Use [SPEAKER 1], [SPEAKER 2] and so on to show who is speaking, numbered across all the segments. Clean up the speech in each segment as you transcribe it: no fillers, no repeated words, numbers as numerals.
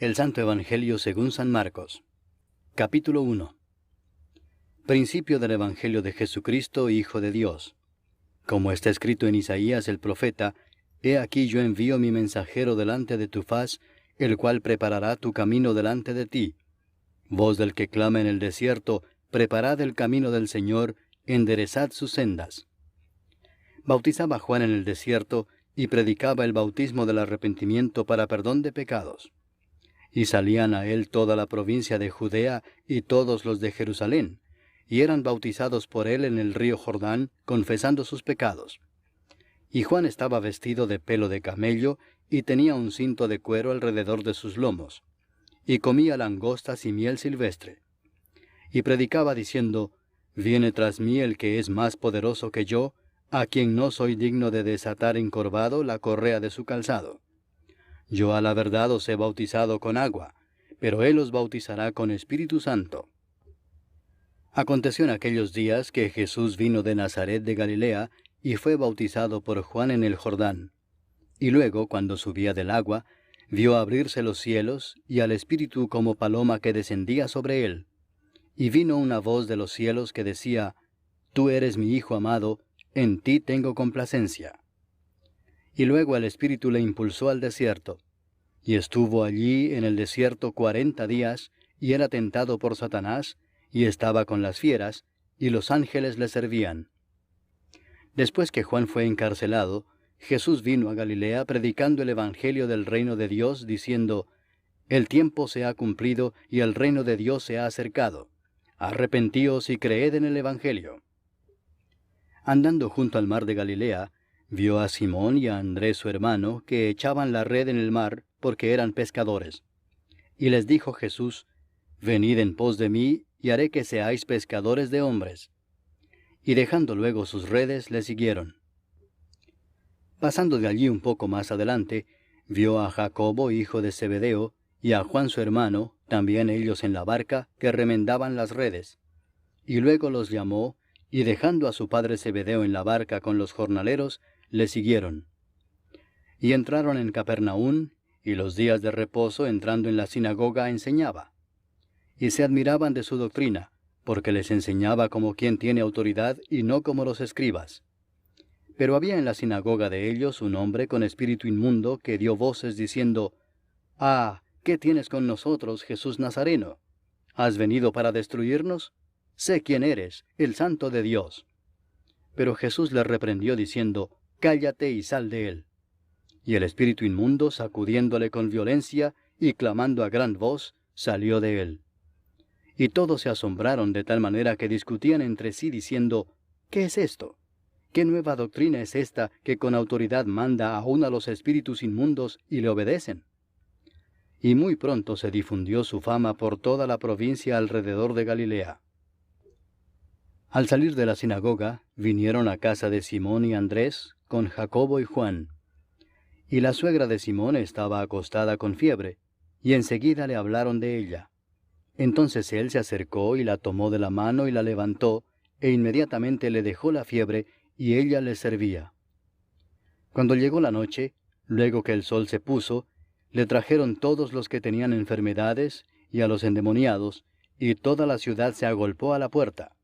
[SPEAKER 1] El Santo Evangelio según San Marcos. Capítulo 1. Principio del Evangelio de Jesucristo, Hijo de Dios. Como está escrito en Isaías el profeta, He aquí yo envío mi mensajero delante de tu faz, el cual preparará tu camino delante de ti. Voz del que clama en el desierto, preparad el camino del Señor, enderezad sus sendas. Bautizaba Juan en el desierto, y predicaba el bautismo del arrepentimiento para perdón de pecados. Y salían a él toda la provincia de Judea y todos los de Jerusalén, y eran bautizados por él en el río Jordán, confesando sus pecados. Y Juan estaba vestido de pelo de camello, y tenía un cinto de cuero alrededor de sus lomos, y comía langostas y miel silvestre. Y predicaba diciendo, Viene tras mí el que es más poderoso que yo, a quien no soy digno de desatar encorvado la correa de su calzado. Yo a la verdad os he bautizado con agua, pero él os bautizará con Espíritu Santo. Aconteció en aquellos días que Jesús vino de Nazaret de Galilea, y fue bautizado por Juan en el Jordán. Y luego, cuando subía del agua, vio abrirse los cielos, y al Espíritu como paloma que descendía sobre él. Y vino una voz de los cielos que decía, Tú eres mi Hijo amado, en ti tengo complacencia. Y luego el Espíritu le impulsó al desierto. Y estuvo allí en el desierto 40 días, y era tentado por Satanás, y estaba con las fieras, y los ángeles le servían. Después que Juan fue encarcelado, Jesús vino a Galilea predicando el Evangelio del reino de Dios, diciendo, El tiempo se ha cumplido, y el reino de Dios se ha acercado. Arrepentíos y creed en el Evangelio. Andando junto al mar de Galilea, vio a Simón y a Andrés su hermano, que echaban la red en el mar, porque eran pescadores. Y les dijo Jesús, Venid en pos de mí, y haré que seáis pescadores de hombres. Y dejando luego sus redes, le siguieron. Pasando de allí un poco más adelante, vio a Jacobo, hijo de Zebedeo, y a Juan su hermano, también ellos en la barca, que remendaban las redes. Y luego los llamó, y dejando a su padre Zebedeo en la barca con los jornaleros, le siguieron. Y entraron en Capernaum, y los días de reposo entrando en la sinagoga enseñaba. Y se admiraban de su doctrina, porque les enseñaba como quien tiene autoridad y no como los escribas. Pero había en la sinagoga de ellos un hombre con espíritu inmundo que dio voces diciendo, Ah, ¿qué tienes con nosotros, Jesús Nazareno? ¿Has venido para destruirnos? Sé quién eres, el Santo de Dios. Pero Jesús le reprendió diciendo, Cállate y sal de él. Y el espíritu inmundo, sacudiéndole con violencia y clamando a gran voz, salió de él. Y todos se asombraron de tal manera que discutían entre sí diciendo, ¿Qué es esto? ¿Qué nueva doctrina es esta que con autoridad manda aún a los espíritus inmundos y le obedecen? Y muy pronto se difundió su fama por toda la provincia alrededor de Galilea. Al salir de la sinagoga, vinieron a casa de Simón y Andrés, con Jacobo y Juan. Y la suegra de Simón estaba acostada con fiebre, y enseguida le hablaron de ella. Entonces él se acercó y la tomó de la mano y la levantó, e inmediatamente le dejó la fiebre, y ella le servía. Cuando llegó la noche, luego que el sol se puso, le trajeron todos los que tenían enfermedades, y a los endemoniados, y toda la ciudad se agolpó a la puerta.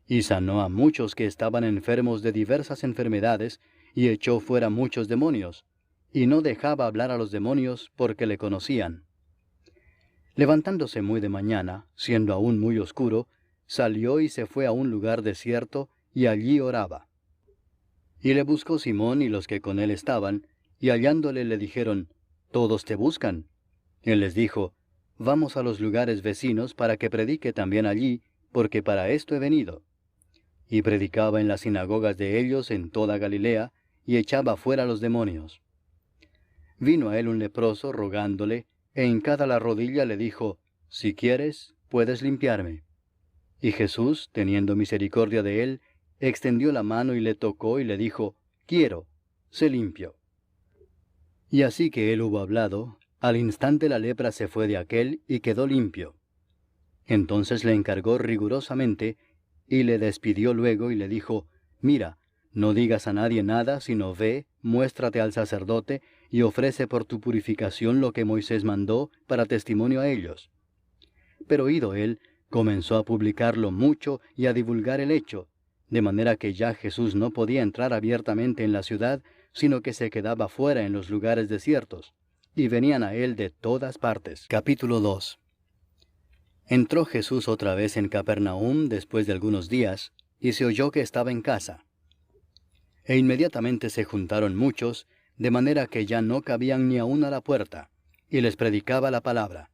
[SPEAKER 1] Y sanó a muchos que estaban enfermos de diversas enfermedades, y echó fuera muchos demonios, y no dejaba hablar a los demonios porque le conocían. Levantándose muy de mañana, siendo aún muy oscuro, salió y se fue a un lugar desierto, y allí oraba. Y le buscó Simón y los que con él estaban, y hallándole le dijeron, Todos te buscan. Él les dijo, Vamos a los lugares vecinos para que predique también allí, porque para esto he venido. Y predicaba en las sinagogas de ellos en toda Galilea, y echaba fuera los demonios. Vino a él un leproso rogándole, e hincada la rodilla le dijo, Si quieres, puedes limpiarme. Y Jesús, teniendo misericordia de él, extendió la mano y le tocó y le dijo, Quiero, sé limpio. Y así que él hubo hablado, al instante la lepra se fue de aquél y quedó limpio. Entonces le encargó rigurosamente, y le despidió luego y le dijo, Mira, No digas a nadie nada, sino ve, muéstrate al sacerdote, y ofrece por tu purificación lo que Moisés mandó para testimonio a ellos. Pero oído él, comenzó a publicarlo mucho y a divulgar el hecho, de manera que ya Jesús no podía entrar abiertamente en la ciudad, sino que se quedaba fuera en los lugares desiertos, y venían a él de todas partes. Capítulo 2. Entró Jesús otra vez en Capernaum después de algunos días, y se oyó que estaba en casa. E inmediatamente se juntaron muchos, de manera que ya no cabían ni aun a la puerta, y les predicaba la palabra.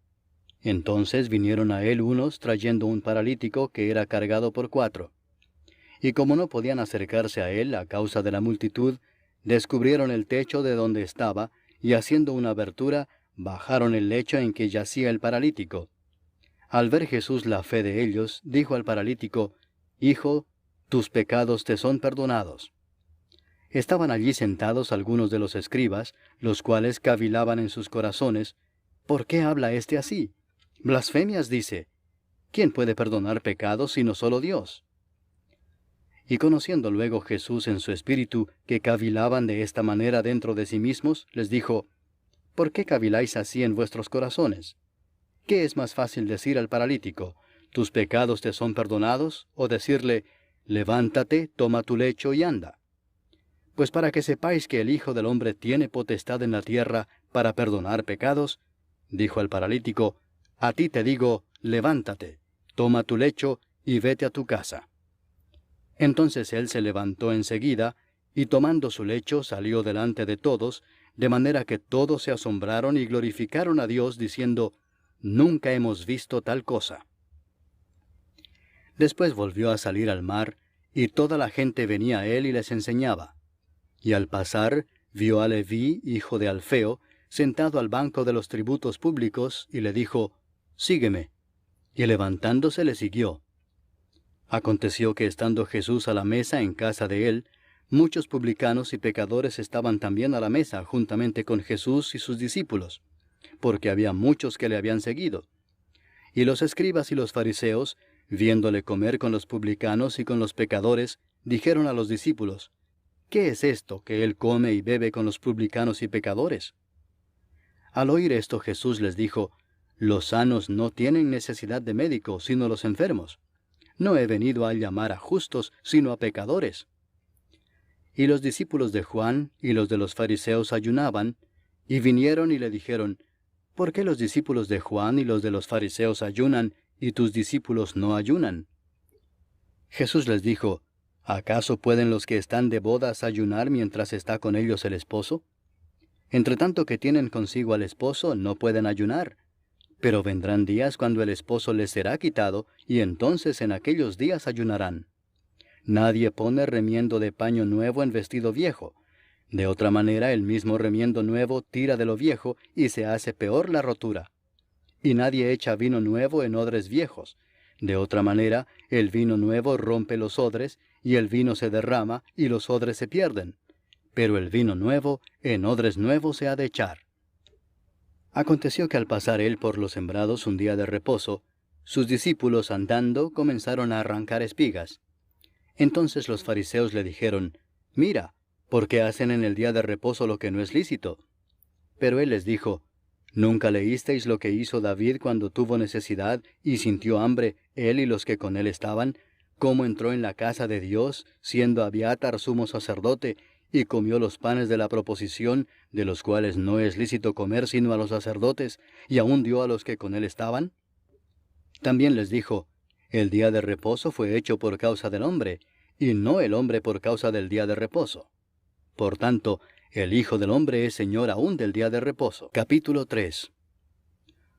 [SPEAKER 1] Entonces vinieron a él unos trayendo un paralítico que era cargado por 4. Y como no podían acercarse a él a causa de la multitud, descubrieron el techo de donde estaba, y haciendo una abertura, bajaron el lecho en que yacía el paralítico. Al ver Jesús la fe de ellos, dijo al paralítico: Hijo, tus pecados te son perdonados. Estaban allí sentados algunos de los escribas, los cuales cavilaban en sus corazones: ¿Por qué habla éste así? Blasfemias dice. ¿Quién puede perdonar pecados sino solo Dios? Y conociendo luego Jesús en su espíritu que cavilaban de esta manera dentro de sí mismos, les dijo: ¿Por qué caviláis así en vuestros corazones? ¿Qué es más fácil decir al paralítico: tus pecados te son perdonados, o decirle: levántate, toma tu lecho y anda? Pues para que sepáis que el Hijo del Hombre tiene potestad en la tierra para perdonar pecados, dijo al paralítico: a ti te digo, levántate, toma tu lecho y vete a tu casa. Entonces él se levantó enseguida, y tomando su lecho salió delante de todos, de manera que todos se asombraron y glorificaron a Dios, diciendo: nunca hemos visto tal cosa. Después volvió a salir al mar, y toda la gente venía a él y les enseñaba. Y al pasar, vio a Leví, hijo de Alfeo, sentado al banco de los tributos públicos, y le dijo: sígueme. Y levantándose le siguió. Aconteció que estando Jesús a la mesa en casa de él, muchos publicanos y pecadores estaban también a la mesa juntamente con Jesús y sus discípulos, porque había muchos que le habían seguido. Y los escribas y los fariseos, viéndole comer con los publicanos y con los pecadores, dijeron a los discípulos: ¿qué es esto que él come y bebe con los publicanos y pecadores? Al oír esto Jesús les dijo: los sanos no tienen necesidad de médico, sino los enfermos. No he venido a llamar a justos, sino a pecadores. Y los discípulos de Juan y los de los fariseos ayunaban, y vinieron y le dijeron: ¿por qué los discípulos de Juan y los de los fariseos ayunan, y tus discípulos no ayunan? Jesús les dijo: ¿acaso pueden los que están de bodas ayunar mientras está con ellos el esposo? Entre tanto que tienen consigo al esposo, no pueden ayunar. Pero vendrán días cuando el esposo les será quitado, y entonces en aquellos días ayunarán. Nadie pone remiendo de paño nuevo en vestido viejo. De otra manera, el mismo remiendo nuevo tira de lo viejo, y se hace peor la rotura. Y nadie echa vino nuevo en odres viejos. De otra manera, el vino nuevo rompe los odres, y el vino se derrama, y los odres se pierden. Pero el vino nuevo en odres nuevos se ha de echar. Aconteció que al pasar él por los sembrados un día de reposo, sus discípulos andando comenzaron a arrancar espigas. Entonces los fariseos le dijeron: mira, ¿por qué hacen en el día de reposo lo que no es lícito? Pero él les dijo: ¿nunca leísteis lo que hizo David cuando tuvo necesidad y sintió hambre, él y los que con él estaban? ¿Cómo entró en la casa de Dios, siendo Abiatar sumo sacerdote, y comió los panes de la proposición, de los cuales no es lícito comer sino a los sacerdotes, y aún dio a los que con él estaban? También les dijo: el día de reposo fue hecho por causa del hombre, y no el hombre por causa del día de reposo. Por tanto, el Hijo del Hombre es Señor aún del día de reposo. Capítulo 3.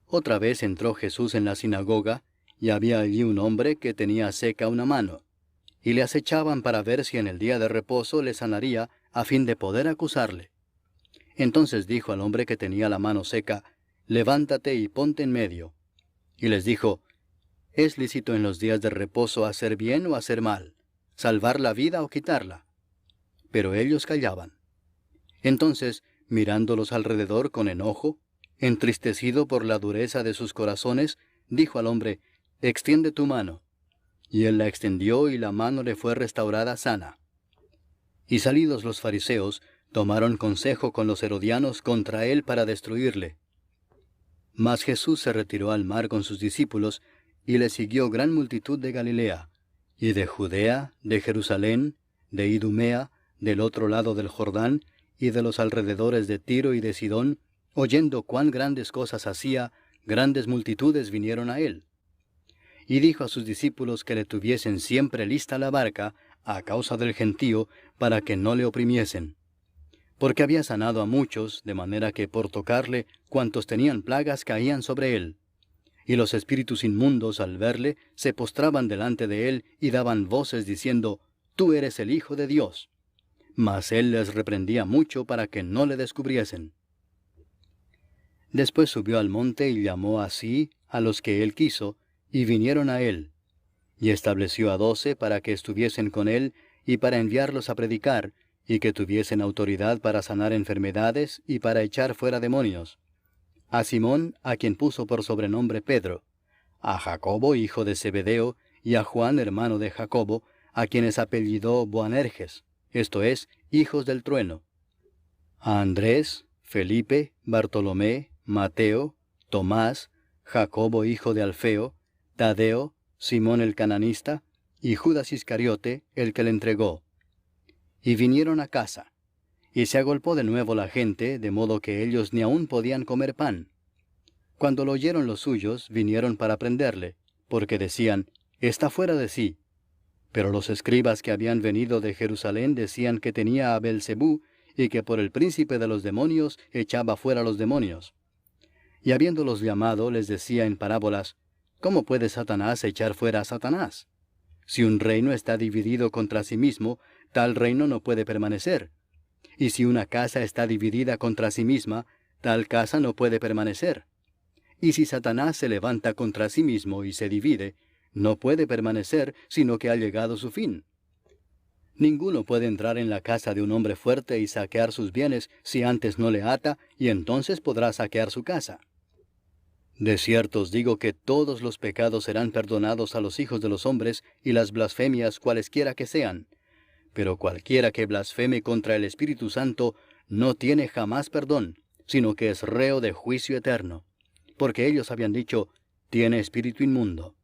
[SPEAKER 1] Otra vez entró Jesús en la sinagoga, y había allí un hombre que tenía seca una mano, y le acechaban para ver si en el día de reposo le sanaría, a fin de poder acusarle. Entonces dijo al hombre que tenía la mano seca: levántate y ponte en medio. Y les dijo: ¿es lícito en los días de reposo hacer bien o hacer mal, salvar la vida o quitarla? Pero ellos callaban. Entonces, mirándolos alrededor con enojo, entristecido por la dureza de sus corazones, dijo al hombre: extiende tu mano. Y él la extendió, y la mano le fue restaurada sana. Y salidos los fariseos, tomaron consejo con los herodianos contra él para destruirle. Mas Jesús se retiró al mar con sus discípulos, y le siguió gran multitud de Galilea, y de Judea, de Jerusalén, de Idumea, del otro lado del Jordán, y de los alrededores de Tiro y de Sidón, oyendo cuán grandes cosas hacía, grandes multitudes vinieron a él. Y dijo a sus discípulos que le tuviesen siempre lista la barca, a causa del gentío, para que no le oprimiesen. Porque había sanado a muchos, de manera que por tocarle, cuantos tenían plagas caían sobre él. Y los espíritus inmundos, al verle, se postraban delante de él y daban voces diciendo, «Tú eres el Hijo de Dios». Mas él les reprendía mucho para que no le descubriesen. Después subió al monte y llamó así a los que él quiso, y vinieron a él. Y estableció a 12 para que estuviesen con él, y para enviarlos a predicar, y que tuviesen autoridad para sanar enfermedades y para echar fuera demonios. A Simón, a quien puso por sobrenombre Pedro, a Jacobo, hijo de Zebedeo, y a Juan, hermano de Jacobo, a quienes apellidó Boanerges, esto es, hijos del trueno, a Andrés, Felipe, Bartolomé, Mateo, Tomás, Jacobo, hijo de Alfeo, Tadeo, Simón el cananista, y Judas Iscariote, el que le entregó. Y vinieron a casa. Y se agolpó de nuevo la gente, de modo que ellos ni aún podían comer pan. Cuando lo oyeron los suyos, vinieron para prenderle, porque decían, «Está fuera de sí». Pero los escribas que habían venido de Jerusalén decían que tenía a Beelzebú, y que por el príncipe de los demonios echaba fuera los demonios. Y habiéndolos llamado, les decía en parábolas, «¿Cómo puede Satanás echar fuera a Satanás? Si un reino está dividido contra sí mismo, tal reino no puede permanecer. Y si una casa está dividida contra sí misma, tal casa no puede permanecer. Y si Satanás se levanta contra sí mismo y se divide, no puede permanecer, sino que ha llegado su fin. Ninguno puede entrar en la casa de un hombre fuerte y saquear sus bienes si antes no le ata, y entonces podrá saquear su casa. De cierto os digo que todos los pecados serán perdonados a los hijos de los hombres y las blasfemias cualesquiera que sean. Pero cualquiera que blasfeme contra el Espíritu Santo no tiene jamás perdón, sino que es reo de juicio eterno. Porque ellos habían dicho, tiene espíritu inmundo.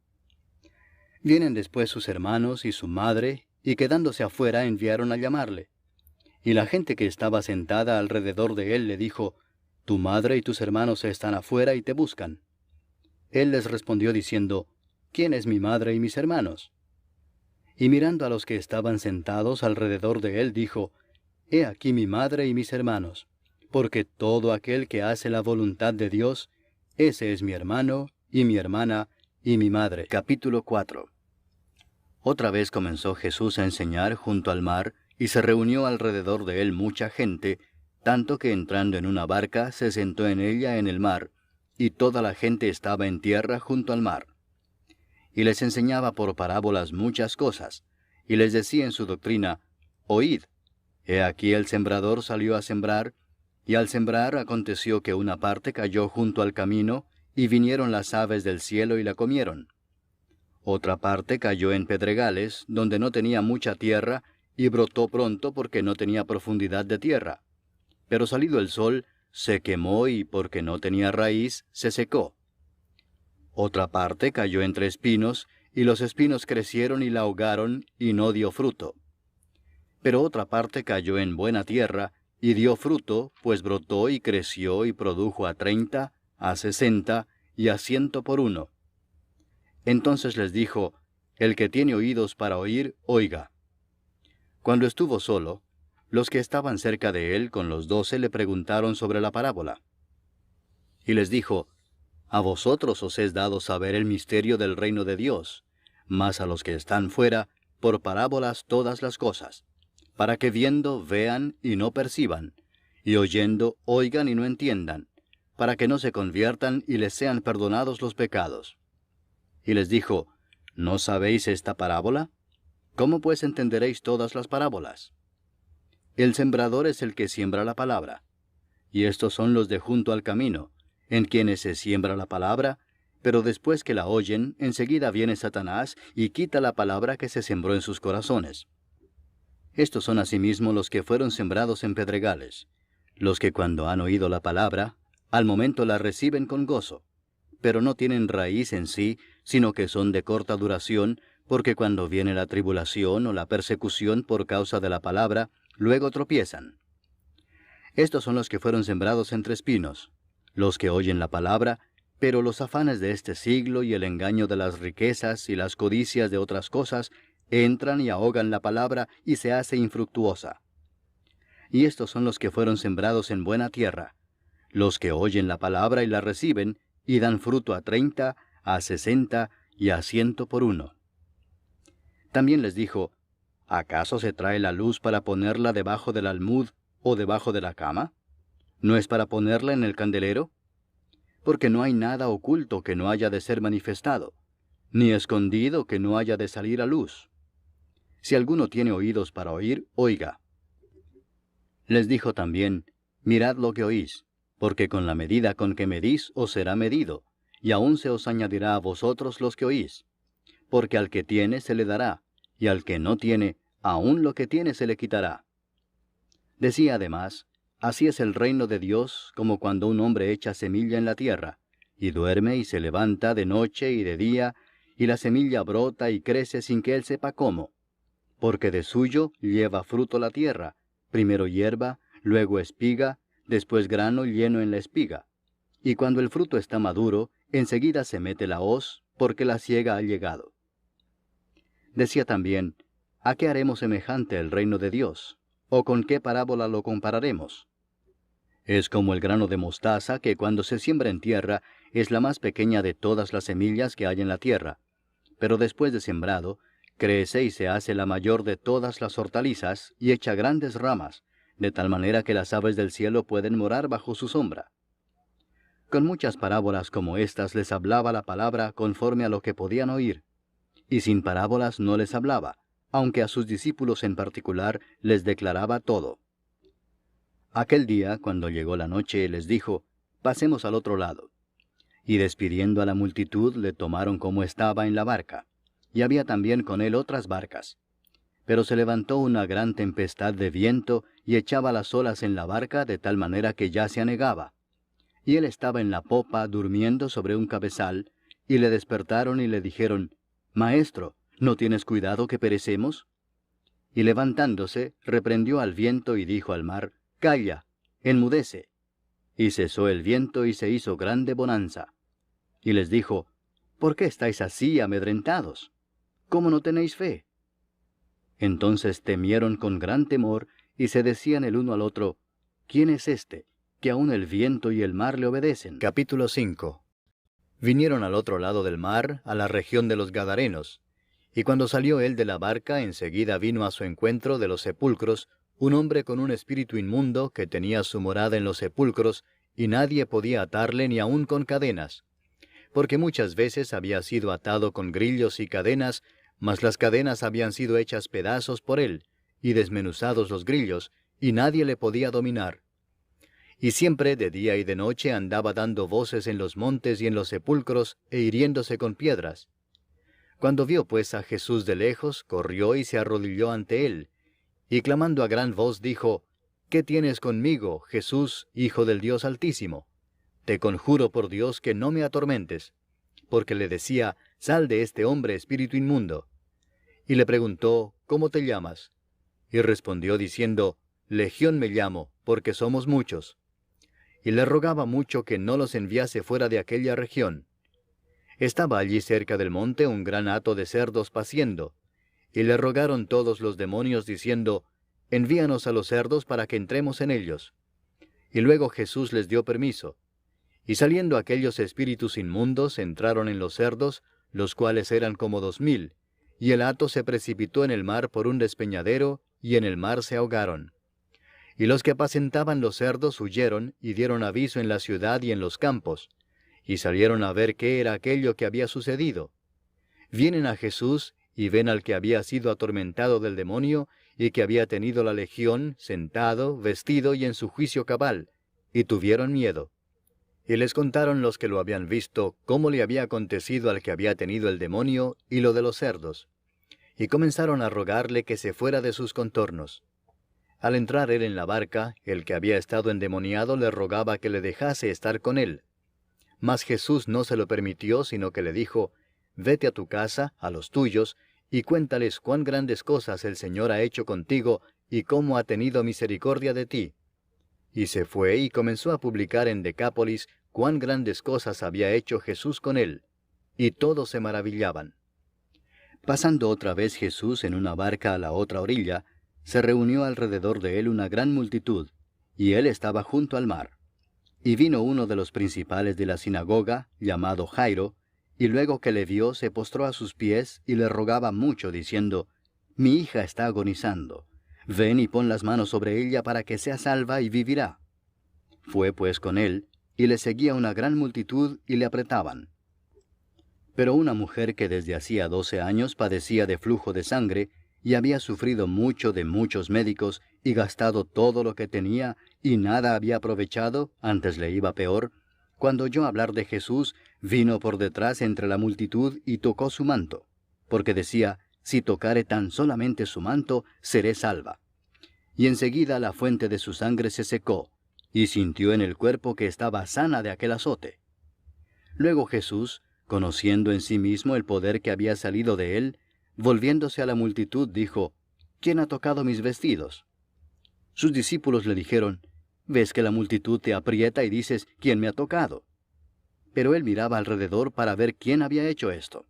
[SPEAKER 1] Vienen después sus hermanos y su madre, y quedándose afuera enviaron a llamarle. Y la gente que estaba sentada alrededor de él le dijo, tu madre y tus hermanos están afuera y te buscan. Él les respondió diciendo, ¿quién es mi madre y mis hermanos? Y mirando a los que estaban sentados alrededor de él, dijo, He aquí mi madre y mis hermanos, porque todo aquel que hace la voluntad de Dios, ese es mi hermano, y mi hermana, y mi madre. Capítulo 4. Otra vez comenzó Jesús a enseñar junto al mar, y se reunió alrededor de él mucha gente, tanto que entrando en una barca se sentó en ella en el mar, y toda la gente estaba en tierra junto al mar. Y les enseñaba por parábolas muchas cosas, y les decía en su doctrina, Oíd, he aquí el sembrador salió a sembrar, y al sembrar aconteció que una parte cayó junto al camino, y vinieron las aves del cielo y la comieron. Otra parte cayó en pedregales, donde no tenía mucha tierra, y brotó pronto porque no tenía profundidad de tierra. Pero salido el sol, se quemó y porque no tenía raíz, se secó. Otra parte cayó entre espinos, y los espinos crecieron y la ahogaron, y no dio fruto. Pero otra parte cayó en buena tierra, y dio fruto, pues brotó y creció y produjo a 30, a 60, y a 100 por uno. Entonces les dijo, el que tiene oídos para oír, oiga. Cuando estuvo solo, los que estaban cerca de él con los 12 le preguntaron sobre la parábola. Y les dijo, a vosotros os es dado saber el misterio del reino de Dios, mas a los que están fuera, por parábolas todas las cosas, para que viendo vean y no perciban, y oyendo oigan y no entiendan, para que no se conviertan y les sean perdonados los pecados. Y les dijo, ¿no sabéis esta parábola? ¿Cómo pues entenderéis todas las parábolas? El sembrador es el que siembra la palabra, y estos son los de junto al camino, en quienes se siembra la palabra, pero después que la oyen, enseguida viene Satanás y quita la palabra que se sembró en sus corazones. Estos son asimismo los que fueron sembrados en pedregales, los que cuando han oído la palabra, al momento la reciben con gozo, pero no tienen raíz en sí, sino que son de corta duración, porque cuando viene la tribulación o la persecución por causa de la palabra, luego tropiezan. Estos son los que fueron sembrados entre espinos, los que oyen la palabra, pero los afanes de este siglo y el engaño de las riquezas y las codicias de otras cosas entran y ahogan la palabra y se hace infructuosa. Y estos son los que fueron sembrados en buena tierra, los que oyen la palabra y la reciben, y dan fruto a 30, a 60 y a 100 por uno. También les dijo, ¿acaso se trae la luz para ponerla debajo del almud o debajo de la cama? ¿No es para ponerla en el candelero? Porque no hay nada oculto que no haya de ser manifestado, ni escondido que no haya de salir a luz. Si alguno tiene oídos para oír, oiga. Les dijo también, mirad lo que oís, porque con la medida con que medís os será medido, y aún se os añadirá a vosotros los que oís. Porque al que tiene se le dará, y al que no tiene, aún lo que tiene se le quitará. Decía además, así es el reino de Dios como cuando un hombre echa semilla en la tierra, y duerme y se levanta de noche y de día, y la semilla brota y crece sin que él sepa cómo. Porque de suyo lleva fruto la tierra, primero hierba, luego espiga, después grano lleno en la espiga. Y cuando el fruto está maduro, enseguida se mete la hoz, porque la siega ha llegado. Decía también, ¿a qué haremos semejante el reino de Dios? ¿O con qué parábola lo compararemos? Es como el grano de mostaza que cuando se siembra en tierra es la más pequeña de todas las semillas que hay en la tierra, pero después de sembrado, crece y se hace la mayor de todas las hortalizas y echa grandes ramas, de tal manera que las aves del cielo pueden morar bajo su sombra. Con muchas parábolas como estas les hablaba la palabra conforme a lo que podían oír, y sin parábolas no les hablaba, aunque a sus discípulos en particular les declaraba todo. Aquel día, cuando llegó la noche, les dijo, pasemos al otro lado. Y despidiendo a la multitud, le tomaron como estaba en la barca, y había también con él otras barcas. Pero se levantó una gran tempestad de viento, y echaba las olas en la barca de tal manera que ya se anegaba. Y él estaba en la popa, durmiendo sobre un cabezal, y le despertaron y le dijeron, Maestro, ¿no tienes cuidado que perecemos? Y levantándose, reprendió al viento y dijo al mar, Calla, enmudece. Y cesó el viento y se hizo grande bonanza. Y les dijo, ¿por qué estáis así amedrentados? ¿Cómo no tenéis fe? Entonces temieron con gran temor, y se decían el uno al otro, ¿quién es este, que aun el viento y el mar le obedecen? Capítulo 5. Vinieron al otro lado del mar, a la región de los Gadarenos, y cuando salió él de la barca, enseguida vino a su encuentro de los sepulcros, un hombre con un espíritu inmundo, que tenía su morada en los sepulcros, y nadie podía atarle ni aun con cadenas, porque muchas veces había sido atado con grillos y cadenas, mas las cadenas habían sido hechas pedazos por él, y desmenuzados los grillos, y nadie le podía dominar. Y siempre de día y de noche andaba dando voces en los montes y en los sepulcros, e hiriéndose con piedras. Cuando vio pues a Jesús de lejos, corrió y se arrodilló ante él, y clamando a gran voz dijo, ¿qué tienes conmigo, Jesús, Hijo del Dios Altísimo? Te conjuro por Dios que no me atormentes. Porque le decía, sal de este hombre, espíritu inmundo. Y le preguntó, ¿cómo te llamas? Y respondió diciendo, Legión me llamo, porque somos muchos. Y le rogaba mucho que no los enviase fuera de aquella región. Estaba allí cerca del monte un gran hato de cerdos paciendo, y le rogaron todos los demonios diciendo, envíanos a los cerdos para que entremos en ellos. Y luego Jesús les dio permiso. Y saliendo aquellos espíritus inmundos entraron en los cerdos, los cuales eran como 2000, y el hato se precipitó en el mar por un despeñadero, y en el mar se ahogaron. Y los que apacentaban los cerdos huyeron, y dieron aviso en la ciudad y en los campos, y salieron a ver qué era aquello que había sucedido. Vienen a Jesús, y ven al que había sido atormentado del demonio, y que había tenido la legión, sentado, vestido y en su juicio cabal, y tuvieron miedo. Y les contaron los que lo habían visto, cómo le había acontecido al que había tenido el demonio, y lo de los cerdos. y comenzaron a rogarle que se fuera de sus contornos. Al entrar él en la barca, el que había estado endemoniado le rogaba que le dejase estar con él. Mas Jesús no se lo permitió, sino que le dijo, «Vete a tu casa, a los tuyos, y cuéntales cuán grandes cosas el Señor ha hecho contigo, y cómo ha tenido misericordia de ti». Y se fue y comenzó a publicar en Decápolis cuán grandes cosas había hecho Jesús con él, y todos se maravillaban. Pasando otra vez Jesús en una barca a la otra orilla, se reunió alrededor de él una gran multitud, y él estaba junto al mar. Y vino uno de los principales de la sinagoga, llamado Jairo, y luego que le vio se postró a sus pies y le rogaba mucho, diciendo, «Mi hija está agonizando. Ven y pon las manos sobre ella para que sea salva y vivirá». Fue pues con él, y le seguía una gran multitud y le apretaban. Pero una mujer que desde hacía 12 años padecía de flujo de sangre, y había sufrido mucho de muchos médicos, y gastado todo lo que tenía, y nada había aprovechado, antes le iba peor, cuando oyó hablar de Jesús, vino por detrás entre la multitud y tocó su manto, porque decía, «Si tocare tan solamente su manto, seré salva». Y enseguida la fuente de su sangre se secó, y sintió en el cuerpo que estaba sana de aquel azote. Luego Jesús, conociendo en sí mismo el poder que había salido de él, volviéndose a la multitud, dijo, «¿Quién ha tocado mis vestidos?». Sus discípulos le dijeron, «¿Ves que la multitud te aprieta y dices, ¿quién me ha tocado?». Pero él miraba alrededor para ver quién había hecho esto.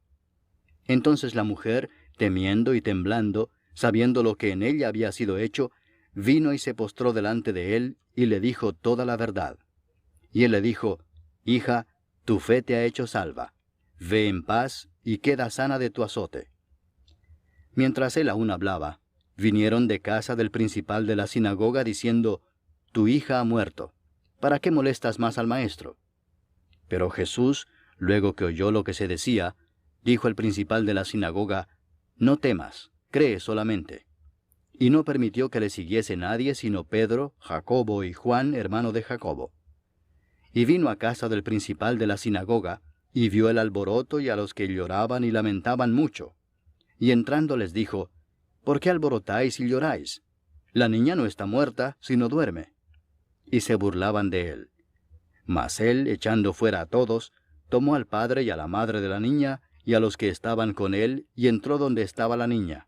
[SPEAKER 1] Entonces la mujer, temiendo y temblando, sabiendo lo que en ella había sido hecho, vino y se postró delante de él, y le dijo toda la verdad. Y él le dijo, «Hija, tu fe te ha hecho salva. Ve en paz, y queda sana de tu azote». Mientras él aún hablaba, vinieron de casa del principal de la sinagoga diciendo, «Tu hija ha muerto. ¿Para qué molestas más al maestro?». Pero Jesús, luego que oyó lo que se decía, dijo el principal de la sinagoga, «No temas, cree solamente». Y no permitió que le siguiese nadie sino Pedro, Jacobo y Juan, hermano de Jacobo. Y vino a casa del principal de la sinagoga, y vio el alboroto y a los que lloraban y lamentaban mucho. Y entrando les dijo, «¿Por qué alborotáis y lloráis? La niña no está muerta, sino duerme». Y se burlaban de él. Mas él, echando fuera a todos, tomó al padre y a la madre de la niña, y a los que estaban con él, y entró donde estaba la niña.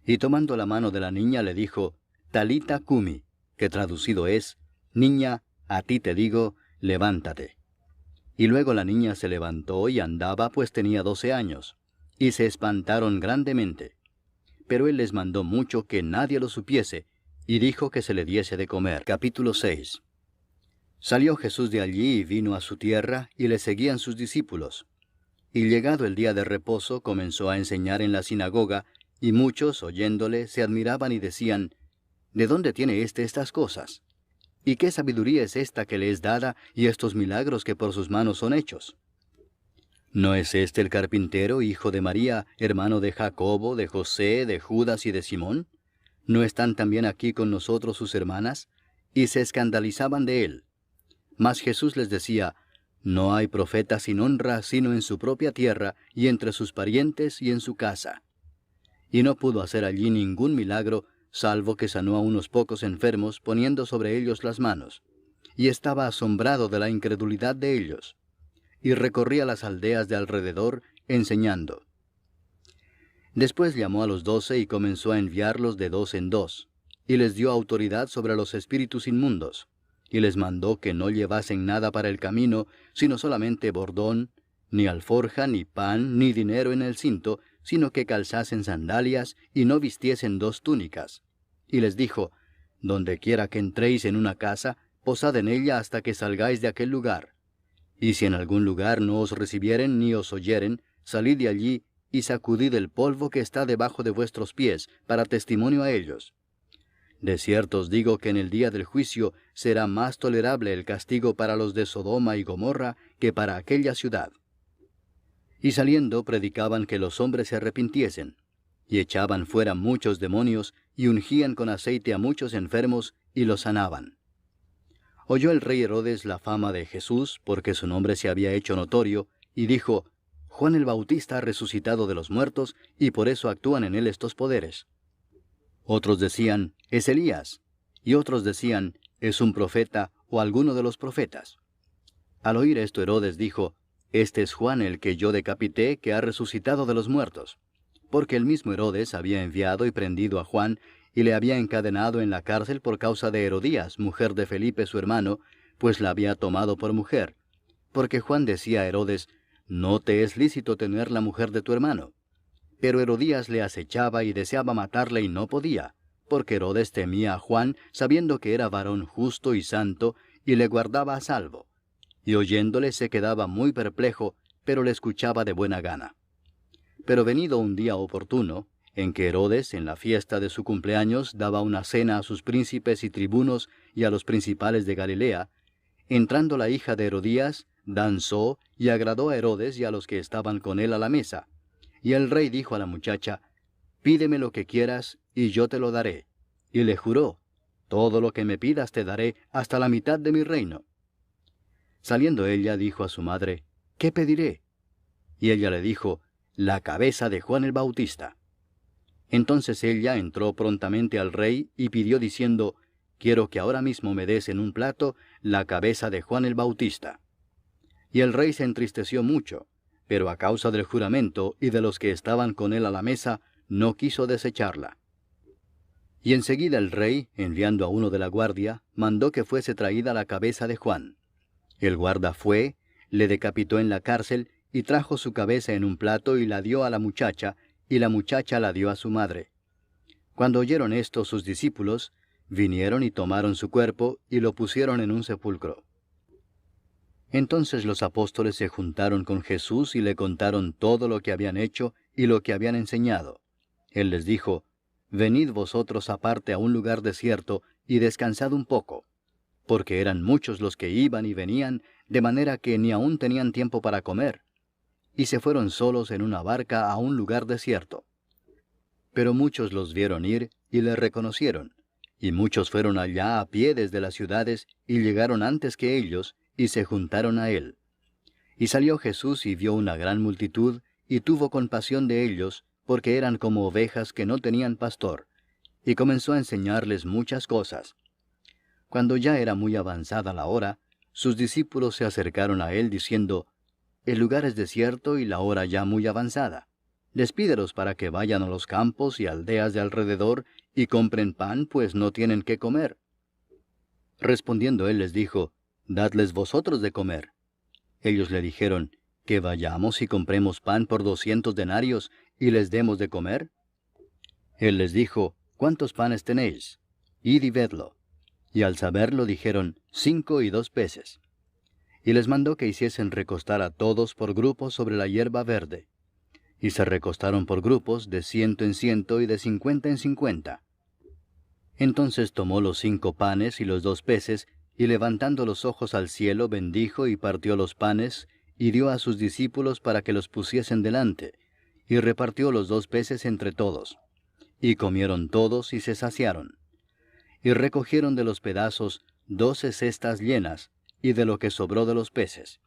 [SPEAKER 1] Y tomando la mano de la niña le dijo, «Talita cumi», que traducido es, «Niña, a ti te digo, levántate». Y luego la niña se levantó y andaba, pues tenía 12 años, y se espantaron grandemente. Pero él les mandó mucho que nadie lo supiese, y dijo que se le diese de comer. Capítulo 6. Salió Jesús de allí y vino a su tierra, y le seguían sus discípulos. Y llegado el día de reposo, comenzó a enseñar en la sinagoga, y muchos, oyéndole, se admiraban y decían, «¿De dónde tiene estas cosas? ¿Y qué sabiduría es esta que le es dada, y estos milagros que por sus manos son hechos? ¿No es este el carpintero, hijo de María, hermano de Jacobo, de José, de Judas y de Simón? ¿No están también aquí con nosotros sus hermanas?». Y se escandalizaban de él. Mas Jesús les decía, «No hay profeta sin honra, sino en su propia tierra, y entre sus parientes, y en su casa». Y no pudo hacer allí ningún milagro, salvo que sanó a unos pocos enfermos, poniendo sobre ellos las manos. Y estaba asombrado de la incredulidad de ellos. Y recorría las aldeas de alrededor, enseñando. Después llamó a los 12 y comenzó a enviarlos de 2 en 2, y les dio autoridad sobre los espíritus inmundos, y les mandó que no llevasen nada para el camino, sino solamente bordón, ni alforja, ni pan, ni dinero en el cinto, sino que calzasen sandalias y no vistiesen 2 túnicas. Y les dijo, «Donde quiera que entréis en una casa, posad en ella hasta que salgáis de aquel lugar. Y si en algún lugar no os recibieren ni os oyeren, salid de allí y sacudid el polvo que está debajo de vuestros pies, para testimonio a ellos. De cierto os digo que en el día del juicio será más tolerable el castigo para los de Sodoma y Gomorra que para aquella ciudad». Y saliendo predicaban que los hombres se arrepintiesen, y echaban fuera muchos demonios, y ungían con aceite a muchos enfermos, y los sanaban. Oyó el rey Herodes la fama de Jesús, porque su nombre se había hecho notorio, y dijo, Juan el Bautista ha resucitado de los muertos, y por eso actúan en él estos poderes. Otros decían, es Elías, y otros decían, es un profeta o alguno de los profetas. Al oír esto, Herodes dijo, este es Juan el que yo decapité, que ha resucitado de los muertos. Porque el mismo Herodes había enviado y prendido a Juan, y le había encadenado en la cárcel por causa de Herodías, mujer de Felipe su hermano, pues la había tomado por mujer. Porque Juan decía a Herodes, no te es lícito tener la mujer de tu hermano. Pero Herodías le acechaba y deseaba matarle y no podía, porque Herodes temía a Juan, sabiendo que era varón justo y santo, y le guardaba a salvo. Y oyéndole se quedaba muy perplejo, pero le escuchaba de buena gana. Pero venido un día oportuno, en que Herodes, en la fiesta de su cumpleaños, daba una cena a sus príncipes y tribunos y a los principales de Galilea, entrando la hija de Herodías, danzó y agradó a Herodes y a los que estaban con él a la mesa. Y el rey dijo a la muchacha, pídeme lo que quieras, y yo te lo daré. Y le juró, todo lo que me pidas te daré, hasta la mitad de mi reino. Saliendo ella, dijo a su madre, ¿qué pediré? Y ella le dijo, la cabeza de Juan el Bautista. Entonces ella entró prontamente al rey y pidió diciendo, quiero que ahora mismo me des en un plato la cabeza de Juan el Bautista. Y el rey se entristeció mucho, pero a causa del juramento y de los que estaban con él a la mesa, no quiso desecharla. Y enseguida el rey, enviando a uno de la guardia, mandó que fuese traída la cabeza de Juan. El guarda fue, le decapitó en la cárcel, y trajo su cabeza en un plato y la dio a la muchacha, y la muchacha la dio a su madre. Cuando oyeron esto sus discípulos, vinieron y tomaron su cuerpo, y lo pusieron en un sepulcro. Entonces los apóstoles se juntaron con Jesús y le contaron todo lo que habían hecho y lo que habían enseñado. Él les dijo, venid vosotros aparte a un lugar desierto, y descansad un poco. Porque eran muchos los que iban y venían, de manera que ni aún tenían tiempo para comer. Y se fueron solos en una barca a un lugar desierto. Pero muchos los vieron ir y le reconocieron, y muchos fueron allá a pie desde las ciudades, y llegaron antes que ellos, y se juntaron a él. Y salió Jesús y vio una gran multitud, y tuvo compasión de ellos, porque eran como ovejas que no tenían pastor, y comenzó a enseñarles muchas cosas. Cuando ya era muy avanzada la hora, sus discípulos se acercaron a él diciendo, el lugar es desierto y la hora ya muy avanzada. Despídelos para que vayan a los campos y aldeas de alrededor y compren pan, pues no tienen qué comer. Respondiendo él les dijo, dadles vosotros de comer. Ellos le dijeron, que vayamos y compremos pan por 200 denarios y les demos de comer. Él les dijo, ¿cuántos panes tenéis? Id y vedlo. Y al saberlo dijeron, 5 y 2 peces. Y les mandó que hiciesen recostar a todos por grupos sobre la hierba verde. Y se recostaron por grupos de 100 en 100 y de 50 en 50. Entonces tomó los 5 panes y los 2 peces, y levantando los ojos al cielo bendijo y partió los panes, y dio a sus discípulos para que los pusiesen delante, y repartió los 2 peces entre todos. Y comieron todos y se saciaron. Y recogieron de los pedazos 12 cestas llenas, y de lo que sobró de los peces.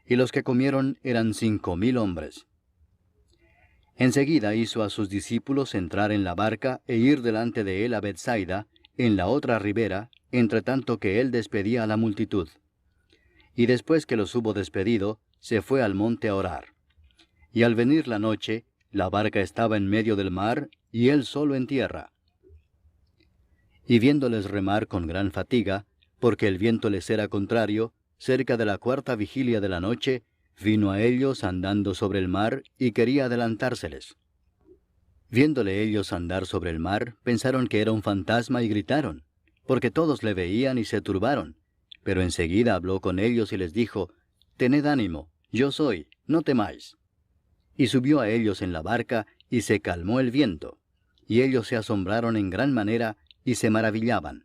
[SPEAKER 1] Y los que comieron eran 5000 hombres. Enseguida hizo a sus discípulos entrar en la barca e ir delante de él a Bethsaida, en la otra ribera, entre tanto que él despedía a la multitud. Y después que los hubo despedido, se fue al monte a orar. Y al venir la noche, la barca estaba en medio del mar, y él solo en tierra. Y viéndoles remar con gran fatiga, porque el viento les era contrario, cerca de la 4ª vigilia de la noche, vino a ellos andando sobre el mar, y quería adelantárseles. Viéndole ellos andar sobre el mar, pensaron que era un fantasma y gritaron, porque todos le veían y se turbaron. Pero enseguida habló con ellos y les dijo, tened ánimo, yo soy, no temáis. Y subió a ellos en la barca, y se calmó el viento. Y ellos se asombraron en gran manera, y se maravillaban,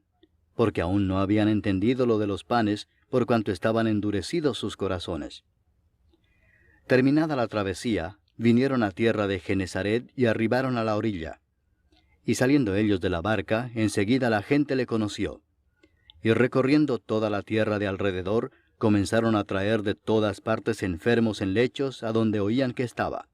[SPEAKER 1] porque aún no habían entendido lo de los panes, por cuanto estaban endurecidos sus corazones. Terminada la travesía, vinieron a tierra de Genesaret y arribaron a la orilla. Y saliendo ellos de la barca, enseguida la gente le conoció. Y recorriendo toda la tierra de alrededor, comenzaron a traer de todas partes enfermos en lechos a donde oían que estaba.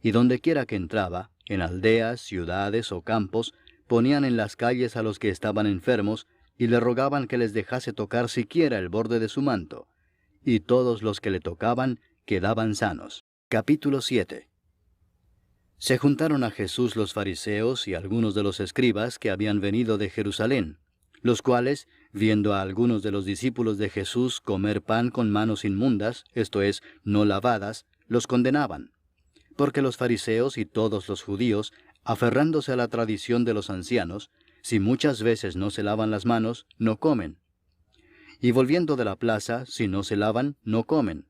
[SPEAKER 1] Y dondequiera que entraba, en aldeas, ciudades o campos, ponían en las calles a los que estaban enfermos, y le rogaban que les dejase tocar siquiera el borde de su manto. Y todos los que le tocaban quedaban sanos. Capítulo 7. Se juntaron a Jesús los fariseos y algunos de los escribas que habían venido de Jerusalén, los cuales, viendo a algunos de los discípulos de Jesús comer pan con manos inmundas, esto es, no lavadas, los condenaban. Porque los fariseos y todos los judíos, aferrándose a la tradición de los ancianos, si muchas veces no se lavan las manos, no comen. Y volviendo de la plaza, si no se lavan, no comen.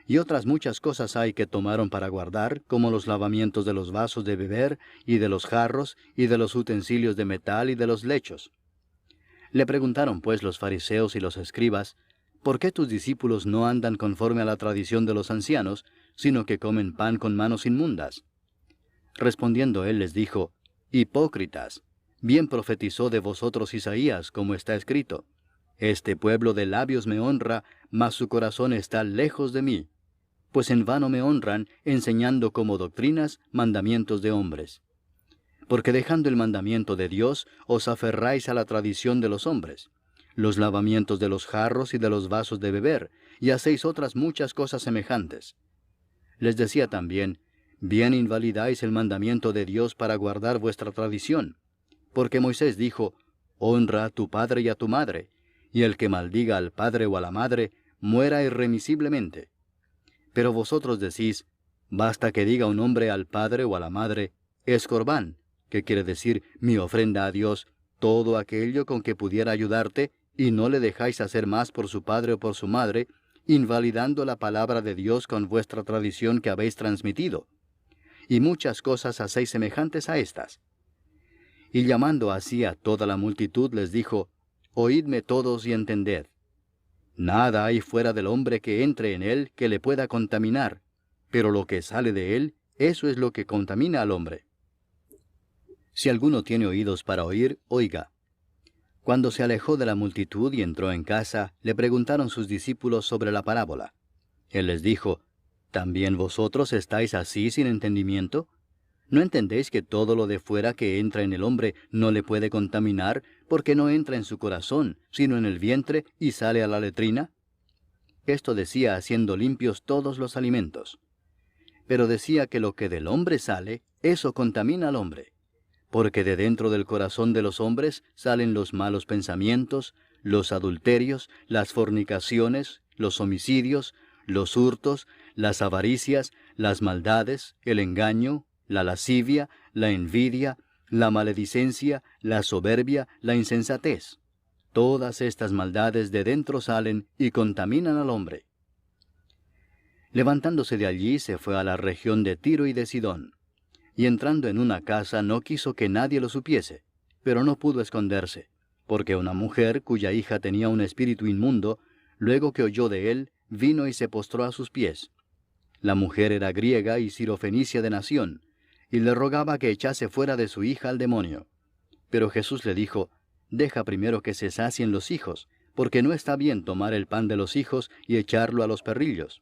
[SPEAKER 1] Y otras muchas cosas hay que tomaron para guardar, como los lavamientos de los vasos de beber, y de los jarros, y de los utensilios de metal, y de los lechos. Le preguntaron pues los fariseos y los escribas, ¿por qué tus discípulos no andan conforme a la tradición de los ancianos, sino que comen pan con manos inmundas? Respondiendo él les dijo, Hipócritas, bien profetizó de vosotros Isaías, como está escrito, Este pueblo de labios me honra, mas su corazón está lejos de mí. Pues en vano me honran, enseñando como doctrinas mandamientos de hombres. Porque dejando el mandamiento de Dios, os aferráis a la tradición de los hombres, los lavamientos de los jarros y de los vasos de beber, y hacéis otras muchas cosas semejantes. Les decía también, bien invalidáis el mandamiento de Dios para guardar vuestra tradición. Porque Moisés dijo, honra a tu padre y a tu madre, y el que maldiga al padre o a la madre, muera irremisiblemente. Pero vosotros decís, basta que diga un hombre al padre o a la madre, es corbán, que quiere decir mi ofrenda a Dios, todo aquello con que pudiera ayudarte, y no le dejáis hacer más por su padre o por su madre, invalidando la palabra de Dios con vuestra tradición que habéis transmitido. Y muchas cosas hacéis semejantes a estas. Y llamando así a toda la multitud les dijo, oídme todos y entended. Nada hay fuera del hombre que entre en él que le pueda contaminar, pero lo que sale de él, eso es lo que contamina al hombre. Si alguno tiene oídos para oír, oiga. Cuando se alejó de la multitud y entró en casa, le preguntaron sus discípulos sobre la parábola. Él les dijo, ¿también vosotros estáis así sin entendimiento? ¿No entendéis que todo lo de fuera que entra en el hombre no le puede contaminar, porque no entra en su corazón, sino en el vientre, y sale a la letrina? Esto decía haciendo limpios todos los alimentos. Pero decía que lo que del hombre sale, eso contamina al hombre. Porque de dentro del corazón de los hombres salen los malos pensamientos, los adulterios, las fornicaciones, los homicidios, los hurtos, las avaricias, las maldades, el engaño, la lascivia, la envidia, la maledicencia, la soberbia, la insensatez. Todas estas maldades de dentro salen y contaminan al hombre. Levantándose de allí se fue a la región de Tiro y de Sidón. Y entrando en una casa no quiso que nadie lo supiese, pero no pudo esconderse, porque una mujer cuya hija tenía un espíritu inmundo, luego que oyó de él, vino y se postró a sus pies. La mujer era griega y sirofenicia de nación, y le rogaba que echase fuera de su hija al demonio. Pero Jesús le dijo, deja primero que se sacien los hijos, porque no está bien tomar el pan de los hijos y echarlo a los perrillos.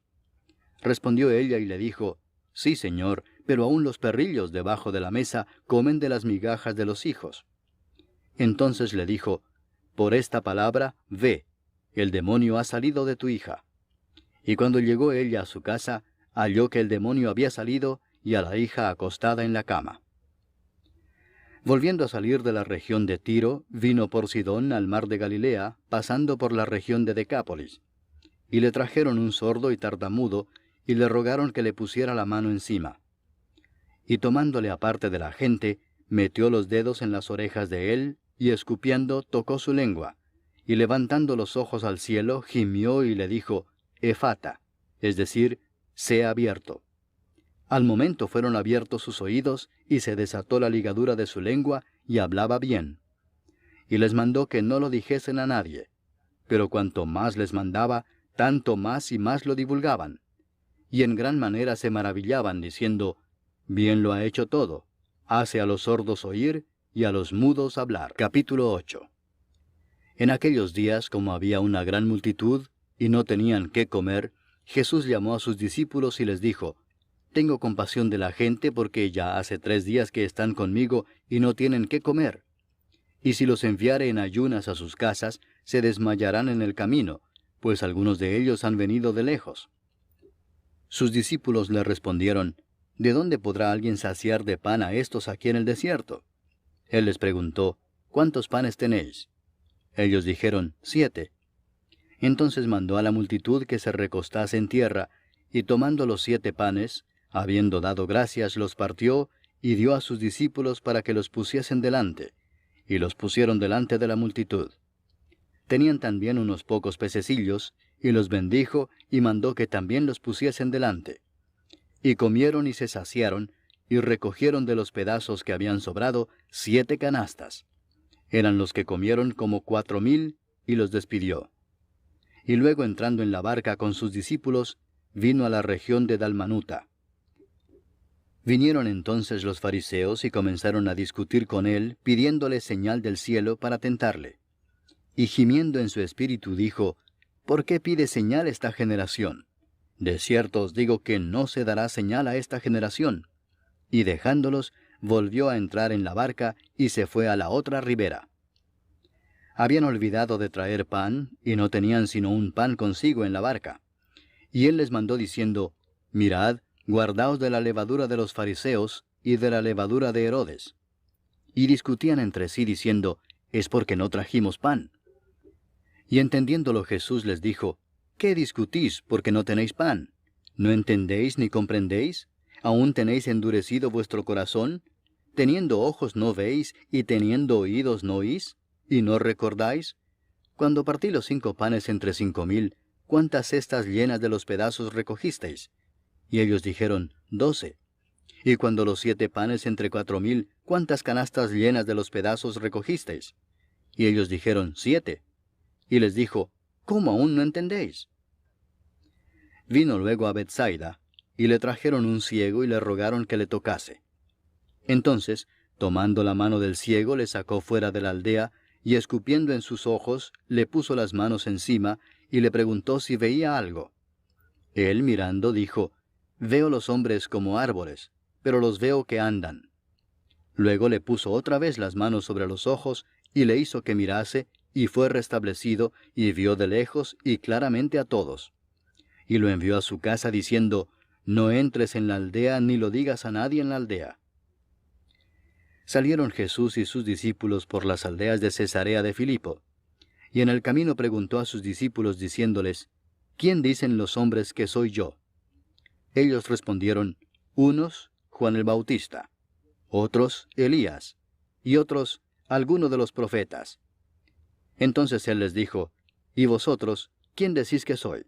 [SPEAKER 1] Respondió ella y le dijo, sí, Señor, pero aun los perrillos debajo de la mesa comen de las migajas de los hijos. Entonces le dijo, por esta palabra, ve, el demonio ha salido de tu hija. Y cuando llegó ella a su casa, halló que el demonio había salido y a la hija acostada en la cama. Volviendo a salir de la región de Tiro, vino por Sidón al mar de Galilea, pasando por la región de Decápolis. Y le trajeron un sordo y tartamudo, y le rogaron que le pusiera la mano encima. Y tomándole aparte de la gente, metió los dedos en las orejas de él, y escupiendo tocó su lengua, y levantando los ojos al cielo, gimió y le dijo, Efata, es decir, sea abierto. Al momento fueron abiertos sus oídos, y se desató la ligadura de su lengua, y hablaba bien. Y les mandó que no lo dijesen a nadie. Pero cuanto más les mandaba, tanto más y más lo divulgaban. Y en gran manera se maravillaban, diciendo, bien lo ha hecho todo, hace a los sordos oír, y a los mudos hablar. Capítulo 8. En aquellos días, como había una gran multitud, y no tenían qué comer, Jesús llamó a sus discípulos y les dijo, «Tengo compasión de la gente porque ya hace 3 días que están conmigo y no tienen qué comer. Y si los enviare en ayunas a sus casas, se desmayarán en el camino, pues algunos de ellos han venido de lejos». Sus discípulos le respondieron, «¿De dónde podrá alguien saciar de pan a estos aquí en el desierto?». Él les preguntó, «¿Cuántos panes tenéis?». Ellos dijeron, 7. Entonces mandó a la multitud que se recostase en tierra, y tomando los 7 panes, habiendo dado gracias, los partió, y dio a sus discípulos para que los pusiesen delante, y los pusieron delante de la multitud. Tenían también unos pocos pececillos, y los bendijo, y mandó que también los pusiesen delante. Y comieron y se saciaron, y recogieron de los pedazos que habían sobrado 7 canastas. Eran los que comieron como 4,000, y los despidió. Y luego entrando en la barca con sus discípulos, vino a la región de Dalmanuta. Vinieron entonces los fariseos y comenzaron a discutir con él, pidiéndole señal del cielo para tentarle. Y gimiendo en su espíritu dijo, «¿Por qué pide señal esta generación? De cierto os digo que no se dará señal a esta generación». Y dejándolos, volvió a entrar en la barca y se fue a la otra ribera. Habían olvidado de traer pan, y no tenían sino un pan consigo en la barca. Y él les mandó diciendo, «Mirad, guardaos de la levadura de los fariseos y de la levadura de Herodes». Y discutían entre sí diciendo, «Es porque no trajimos pan». Y entendiéndolo Jesús les dijo, «¿Qué discutís porque no tenéis pan? ¿No entendéis ni comprendéis? ¿Aún tenéis endurecido vuestro corazón? ¿Teniendo ojos no veis, y teniendo oídos no oís? ¿Y no recordáis? Cuando partí los 5 panes entre 5,000, ¿cuántas cestas llenas de los pedazos recogisteis? Y ellos dijeron, 12. Y cuando los 7 panes entre 4,000, ¿cuántas canastas llenas de los pedazos recogisteis? Y ellos dijeron, 7. Y les dijo, ¿cómo aún no entendéis? Vino luego a Bethsaida, y le trajeron un ciego y le rogaron que le tocase. Entonces, tomando la mano del ciego, le sacó fuera de la aldea, y escupiendo en sus ojos, le puso las manos encima, y le preguntó si veía algo. Él, mirando, dijo, «Veo los hombres como árboles, pero los veo que andan». Luego le puso otra vez las manos sobre los ojos, y le hizo que mirase, y fue restablecido, y vio de lejos y claramente a todos. Y lo envió a su casa diciendo, «No entres en la aldea, ni lo digas a nadie en la aldea». Salieron Jesús y sus discípulos por las aldeas de Cesarea de Filipo. Y en el camino preguntó a sus discípulos diciéndoles, «¿Quién dicen los hombres que soy yo?». Ellos respondieron, unos, Juan el Bautista, otros, Elías, y otros, alguno de los profetas. Entonces él les dijo, «¿Y vosotros, quién decís que soy?».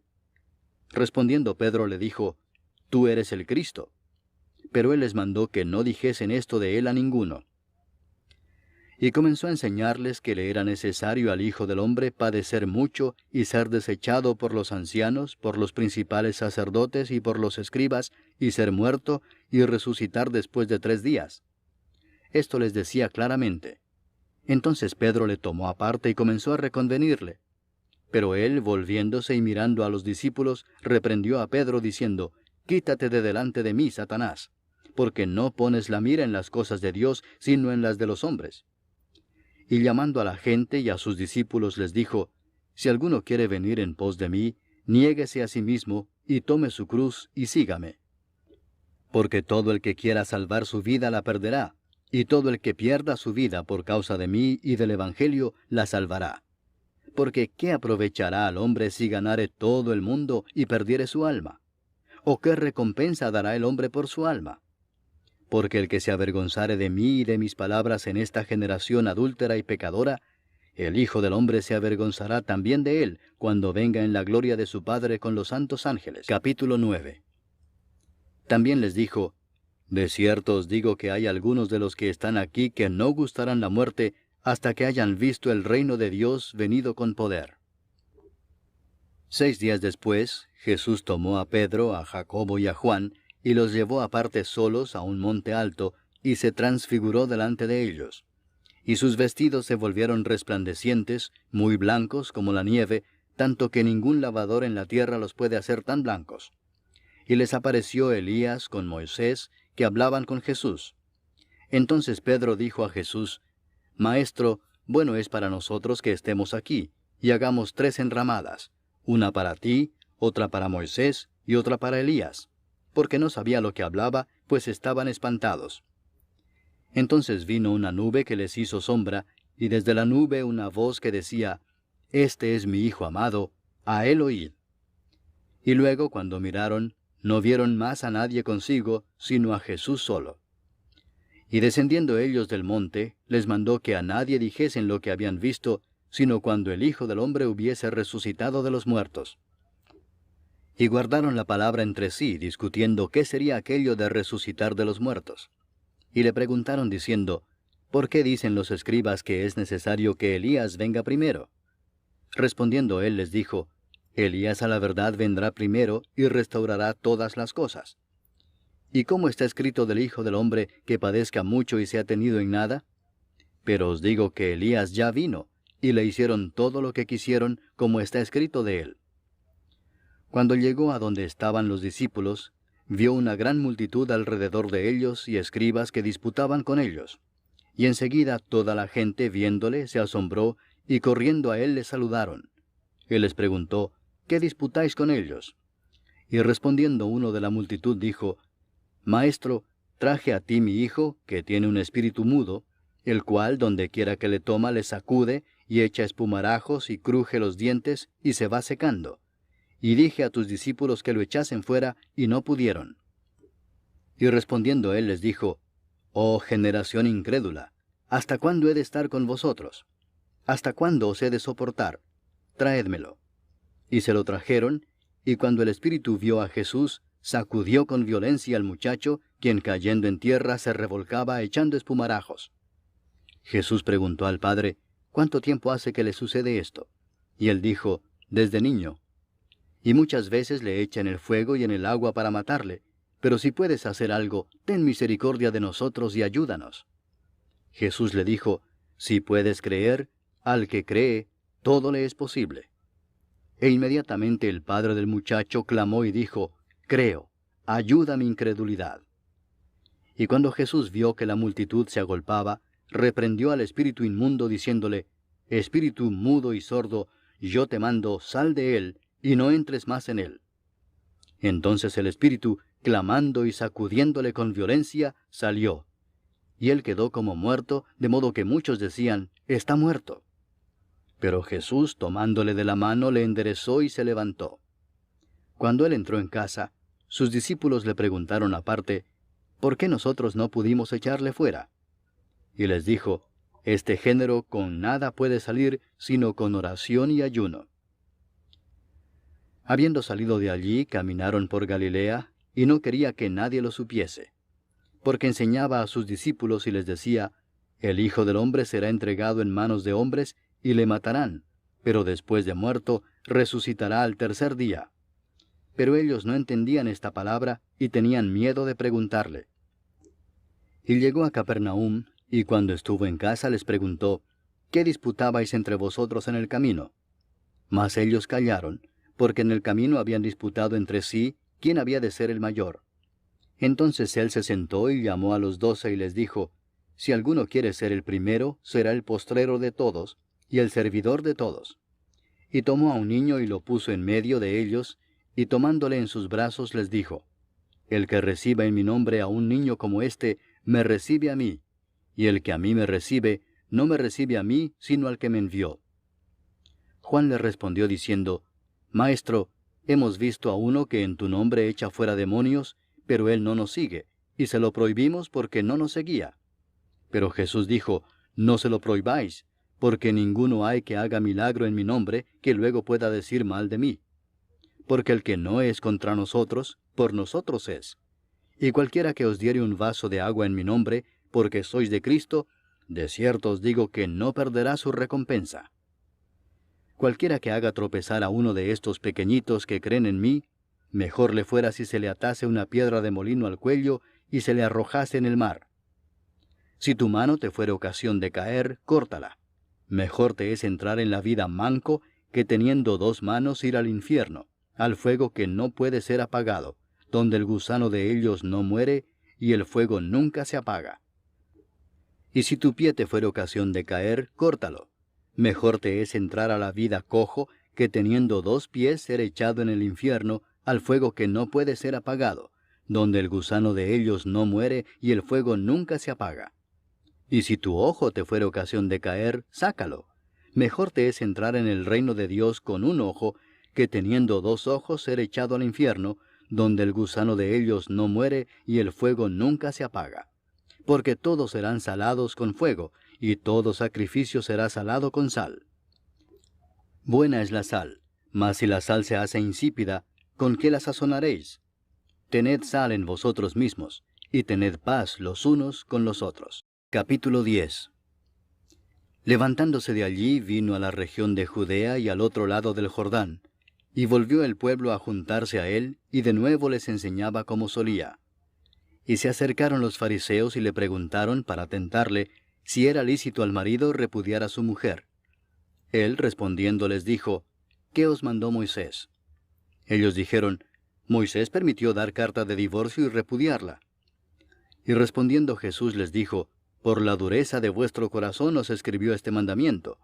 [SPEAKER 1] Respondiendo Pedro le dijo, «Tú eres el Cristo». Pero él les mandó que no dijesen esto de él a ninguno. Y comenzó a enseñarles que le era necesario al Hijo del Hombre padecer mucho y ser desechado por los ancianos, por los principales sacerdotes y por los escribas, y ser muerto y resucitar después de 3 días. Esto les decía claramente. Entonces Pedro le tomó aparte y comenzó a reconvenirle. Pero él, volviéndose y mirando a los discípulos, reprendió a Pedro diciendo, «Quítate de delante de mí, Satanás, porque no pones la mira en las cosas de Dios, sino en las de los hombres». Y llamando a la gente y a sus discípulos les dijo, «Si alguno quiere venir en pos de mí, niéguese a sí mismo, y tome su cruz, y sígame. Porque todo el que quiera salvar su vida la perderá, y todo el que pierda su vida por causa de mí y del Evangelio la salvará. Porque ¿qué aprovechará al hombre si ganare todo el mundo y perdiere su alma? ¿O qué recompensa dará el hombre por su alma? Porque el que se avergonzare de mí y de mis palabras en esta generación adúltera y pecadora, el Hijo del Hombre se avergonzará también de él, cuando venga en la gloria de su Padre con los santos ángeles». Capítulo 9. También les dijo, «De cierto os digo que hay algunos de los que están aquí que no gustarán la muerte hasta que hayan visto el reino de Dios venido con poder». 6 días después, Jesús tomó a Pedro, a Jacobo y a Juan, y los llevó aparte solos a un monte alto, y se transfiguró delante de ellos. Y sus vestidos se volvieron resplandecientes, muy blancos como la nieve, tanto que ningún lavador en la tierra los puede hacer tan blancos. Y les apareció Elías con Moisés, que hablaban con Jesús. Entonces Pedro dijo a Jesús: Maestro, bueno es para nosotros que estemos aquí, y hagamos 3 enramadas, una para ti, otra para Moisés, y otra para Elías, porque no sabía lo que hablaba, pues estaban espantados. Entonces vino una nube que les hizo sombra, y desde la nube una voz que decía: Este es mi Hijo amado, a él oíd. Y luego, cuando miraron, no vieron más a nadie consigo, sino a Jesús solo. Y descendiendo ellos del monte, les mandó que a nadie dijesen lo que habían visto, sino cuando el Hijo del Hombre hubiese resucitado de los muertos. Y guardaron la palabra entre sí, discutiendo qué sería aquello de resucitar de los muertos. Y le preguntaron diciendo: ¿Por qué dicen los escribas que es necesario que Elías venga primero? Respondiendo él les dijo: Elías a la verdad vendrá primero y restaurará todas las cosas. ¿Y cómo está escrito del Hijo del Hombre que padezca mucho y sea tenido en nada? Pero os digo que Elías ya vino, y le hicieron todo lo que quisieron, como está escrito de él. Cuando llegó a donde estaban los discípulos, vio una gran multitud alrededor de ellos y escribas que disputaban con ellos. Y enseguida toda la gente, viéndole, se asombró, y corriendo a él le saludaron. Él les preguntó: ¿Qué disputáis con ellos? Y respondiendo uno de la multitud dijo: Maestro, traje a ti mi hijo, que tiene un espíritu mudo, el cual donde quiera que le toma le sacude, y echa espumarajos, y cruje los dientes, y se va secando. Y dije a tus discípulos que lo echasen fuera, y no pudieron. Y respondiendo él les dijo: Oh generación incrédula, ¿hasta cuándo he de estar con vosotros? ¿Hasta cuándo os he de soportar? Traédmelo. Y se lo trajeron, y cuando el espíritu vio a Jesús, sacudió con violencia al muchacho, quien cayendo en tierra se revolcaba echando espumarajos. Jesús preguntó al padre: ¿Cuánto tiempo hace que le sucede esto? Y él dijo: Desde niño. Y muchas veces le echa en el fuego y en el agua para matarle, pero si puedes hacer algo, ten misericordia de nosotros y ayúdanos. Jesús le dijo: Si puedes creer, al que cree, todo le es posible. E inmediatamente el padre del muchacho clamó y dijo: Creo, ayuda mi incredulidad. Y cuando Jesús vio que la multitud se agolpaba, reprendió al espíritu inmundo, diciéndole: Espíritu mudo y sordo, yo te mando, sal de él, y no entres más en él. Entonces el espíritu, clamando y sacudiéndole con violencia, salió. Y él quedó como muerto, de modo que muchos decían: Está muerto. Pero Jesús, tomándole de la mano, le enderezó y se levantó. Cuando él entró en casa, sus discípulos le preguntaron aparte: ¿Por qué nosotros no pudimos echarle fuera? Y les dijo: Este género con nada puede salir, sino con oración y ayuno. Habiendo salido de allí, caminaron por Galilea, y no quería que nadie lo supiese, porque enseñaba a sus discípulos y les decía: El Hijo del Hombre será entregado en manos de hombres, y le matarán, pero después de muerto, resucitará al tercer día. Pero ellos no entendían esta palabra, y tenían miedo de preguntarle. Y llegó a Capernaum, y cuando estuvo en casa les preguntó: ¿Qué disputabais entre vosotros en el camino? Mas ellos callaron, porque en el camino habían disputado entre sí quién había de ser el mayor. Entonces él se sentó y llamó a los 12 y les dijo: Si alguno quiere ser el primero, será el postrero de todos, y el servidor de todos. Y tomó a un niño y lo puso en medio de ellos, y tomándole en sus brazos les dijo: El que reciba en mi nombre a un niño como este, me recibe a mí, y el que a mí me recibe, no me recibe a mí, sino al que me envió. Juan le respondió diciendo: Maestro, hemos visto a uno que en tu nombre echa fuera demonios, pero él no nos sigue, y se lo prohibimos porque no nos seguía. Pero Jesús dijo: No se lo prohibáis, porque ninguno hay que haga milagro en mi nombre que luego pueda decir mal de mí. Porque el que no es contra nosotros, por nosotros es. Y cualquiera que os diere un vaso de agua en mi nombre, porque sois de Cristo, de cierto os digo que no perderá su recompensa. Cualquiera que haga tropezar a uno de estos pequeñitos que creen en mí, mejor le fuera si se le atase una piedra de molino al cuello y se le arrojase en el mar. Si tu mano te fuere ocasión de caer, córtala. Mejor te es entrar en la vida manco que teniendo 2 manos ir al infierno, al fuego que no puede ser apagado, donde el gusano de ellos no muere, y el fuego nunca se apaga. Y si tu pie te fuere ocasión de caer, córtalo. Mejor te es entrar a la vida cojo, que teniendo 2 pies ser echado en el infierno, al fuego que no puede ser apagado, donde el gusano de ellos no muere, y el fuego nunca se apaga. Y si tu ojo te fuere ocasión de caer, sácalo. Mejor te es entrar en el reino de Dios con un ojo, que teniendo 2 ojos ser echado al infierno, donde el gusano de ellos no muere, y el fuego nunca se apaga. Porque todos serán salados con fuego, y todo sacrificio será salado con sal. Buena es la sal, mas si la sal se hace insípida, ¿con qué la sazonaréis? Tened sal en vosotros mismos, y tened paz los unos con los otros. Capítulo 10. Levantándose de allí, vino a la región de Judea y al otro lado del Jordán, y volvió el pueblo a juntarse a él, y de nuevo les enseñaba como solía. Y se acercaron los fariseos y le preguntaron para tentarle si era lícito al marido repudiar a su mujer. Él respondiendo les dijo, ¿qué os mandó Moisés? Ellos dijeron, Moisés permitió dar carta de divorcio y repudiarla. Y respondiendo Jesús les dijo, por la dureza de vuestro corazón os escribió este mandamiento,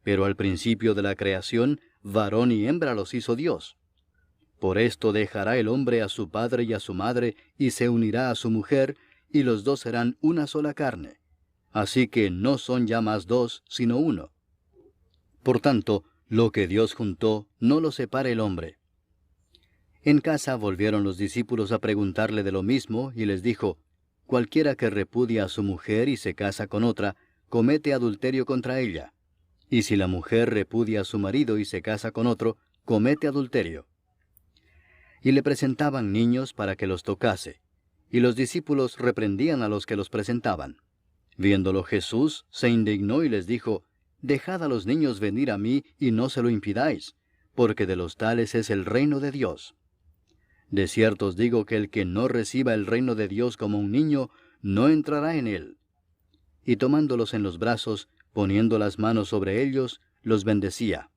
[SPEAKER 1] pero al principio de la creación, varón y hembra los hizo Dios. Por esto dejará el hombre a su padre y a su madre, y se unirá a su mujer, y los 2 serán una sola carne. Así que no son ya más 2, sino uno. Por tanto, lo que Dios juntó, no lo separe el hombre. En casa volvieron los discípulos a preguntarle de lo mismo, y les dijo, cualquiera que repudia a su mujer y se casa con otra, comete adulterio contra ella. Y si la mujer repudia a su marido y se casa con otro, comete adulterio. Y le presentaban niños para que los tocase, y los discípulos reprendían a los que los presentaban. Viéndolo Jesús, se indignó y les dijo, dejad a los niños venir a mí y no se lo impidáis, porque de los tales es el reino de Dios. De cierto os digo que el que no reciba el reino de Dios como un niño, no entrará en él. Y tomándolos en los brazos, poniendo las manos sobre ellos, los bendecía.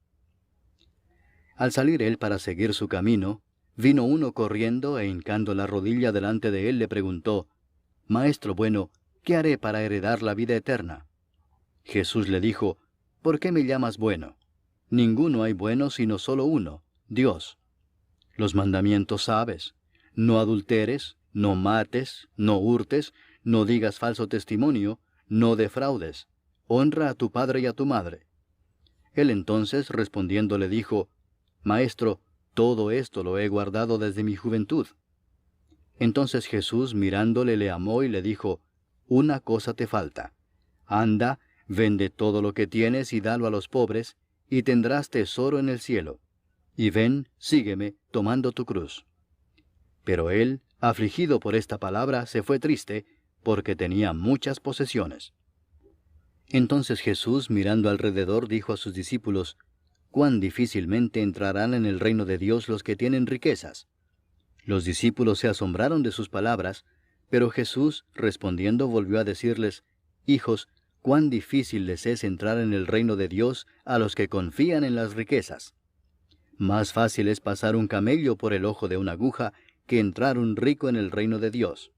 [SPEAKER 1] Al salir él para seguir su camino, vino uno corriendo e hincando la rodilla delante de él le preguntó, Maestro bueno, ¿qué haré para heredar la vida eterna? Jesús le dijo, ¿por qué me llamas bueno? Ninguno hay bueno sino solo uno, Dios. Los mandamientos sabes, no adulteres, no mates, no hurtes, no digas falso testimonio, no defraudes, honra a tu padre y a tu madre. Él entonces respondiendo le dijo, Maestro, todo esto lo he guardado desde mi juventud. Entonces Jesús mirándole le amó y le dijo, una cosa te falta. Anda, vende todo lo que tienes y dalo a los pobres, y tendrás tesoro en el cielo. Y ven, sígueme, tomando tu cruz. Pero él, afligido por esta palabra, se fue triste, porque tenía muchas posesiones. Entonces Jesús, mirando alrededor, dijo a sus discípulos, cuán difícilmente entrarán en el reino de Dios los que tienen riquezas. Los discípulos se asombraron de sus palabras, pero Jesús, respondiendo, volvió a decirles, hijos, cuán difícil les es entrar en el reino de Dios a los que confían en las riquezas. Más fácil es pasar un camello por el ojo de una aguja que entrar un rico en el reino de Dios.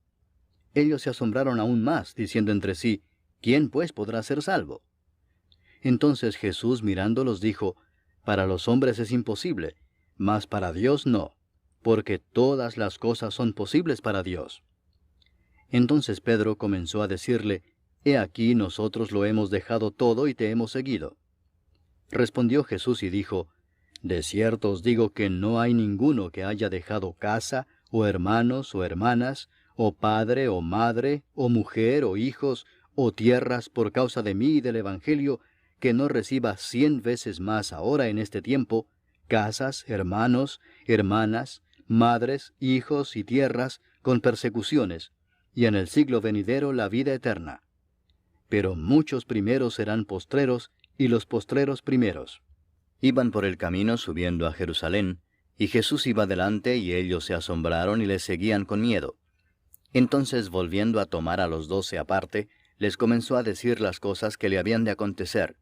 [SPEAKER 1] Ellos se asombraron aún más, diciendo entre sí, ¿quién pues podrá ser salvo? Entonces Jesús mirándolos dijo, para los hombres es imposible, mas para Dios no, porque todas las cosas son posibles para Dios. Entonces Pedro comenzó a decirle, He aquí nosotros lo hemos dejado todo y te hemos seguido. Respondió Jesús y dijo, De cierto os digo que no hay ninguno que haya dejado casa, o hermanos, o hermanas, o padre, o madre, o mujer, o hijos, o tierras por causa de mí y del Evangelio, que no reciba 100 veces más ahora en este tiempo, casas, hermanos, hermanas, madres, hijos y tierras, con persecuciones, y en el siglo venidero la vida eterna. Pero muchos primeros serán postreros, y los postreros primeros. Iban por el camino subiendo a Jerusalén, y Jesús iba delante, y ellos se asombraron y le seguían con miedo. Entonces, volviendo a tomar a los 12 aparte, les comenzó a decir las cosas que le habían de acontecer.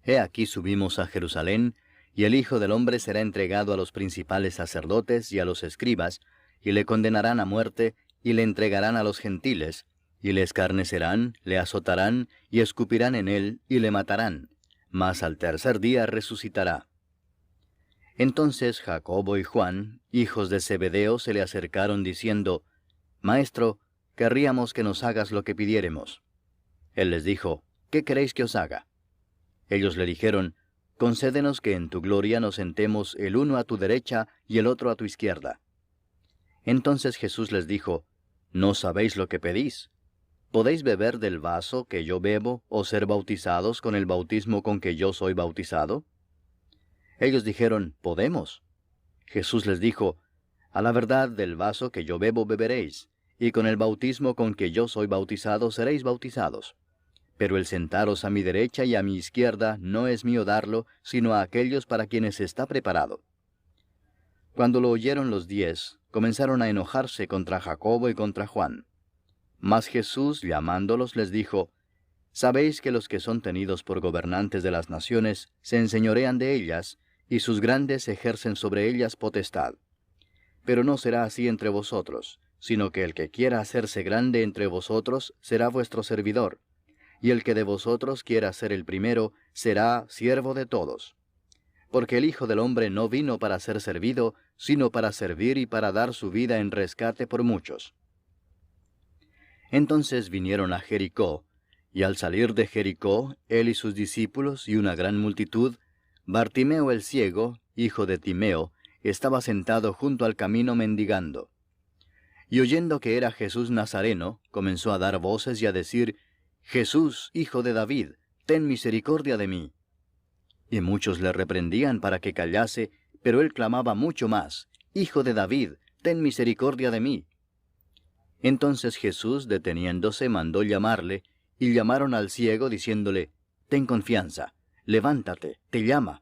[SPEAKER 1] He aquí subimos a Jerusalén, Y el Hijo del Hombre será entregado a los principales sacerdotes y a los escribas, y le condenarán a muerte, y le entregarán a los gentiles, y le escarnecerán, le azotarán, y escupirán en él, y le matarán. Mas al tercer día resucitará. Entonces Jacobo y Juan, hijos de Zebedeo, se le acercaron diciendo, Maestro, querríamos que nos hagas lo que pidiéremos. Él les dijo, ¿qué queréis que os haga? Ellos le dijeron, Concédenos que en tu gloria nos sentemos el uno a tu derecha y el otro a tu izquierda. Entonces Jesús les dijo, ¿no sabéis lo que pedís? ¿Podéis beber del vaso que yo bebo o ser bautizados con el bautismo con que yo soy bautizado? Ellos dijeron, Podemos. Jesús les dijo, A la verdad del vaso que yo bebo beberéis, y con el bautismo con que yo soy bautizado seréis bautizados. Pero el sentaros a mi derecha y a mi izquierda no es mío darlo, sino a aquellos para quienes está preparado. Cuando lo oyeron los 10, comenzaron a enojarse contra Jacobo y contra Juan. Mas Jesús, llamándolos, les dijo, Sabéis que los que son tenidos por gobernantes de las naciones se enseñorean de ellas, y sus grandes ejercen sobre ellas potestad. Pero no será así entre vosotros, sino que el que quiera hacerse grande entre vosotros será vuestro servidor, y el que de vosotros quiera ser el primero será siervo de todos. Porque el Hijo del Hombre no vino para ser servido, sino para servir y para dar su vida en rescate por muchos. Entonces vinieron a Jericó, y al salir de Jericó, él y sus discípulos y una gran multitud, Bartimeo el ciego, hijo de Timeo, estaba sentado junto al camino mendigando. Y oyendo que era Jesús Nazareno, comenzó a dar voces y a decir, Jesús, hijo de David, ten misericordia de mí. Y muchos le reprendían para que callase, pero él clamaba mucho más, Hijo de David, ten misericordia de mí. Entonces Jesús, deteniéndose, mandó llamarle, y llamaron al ciego, diciéndole, Ten confianza, levántate, te llama.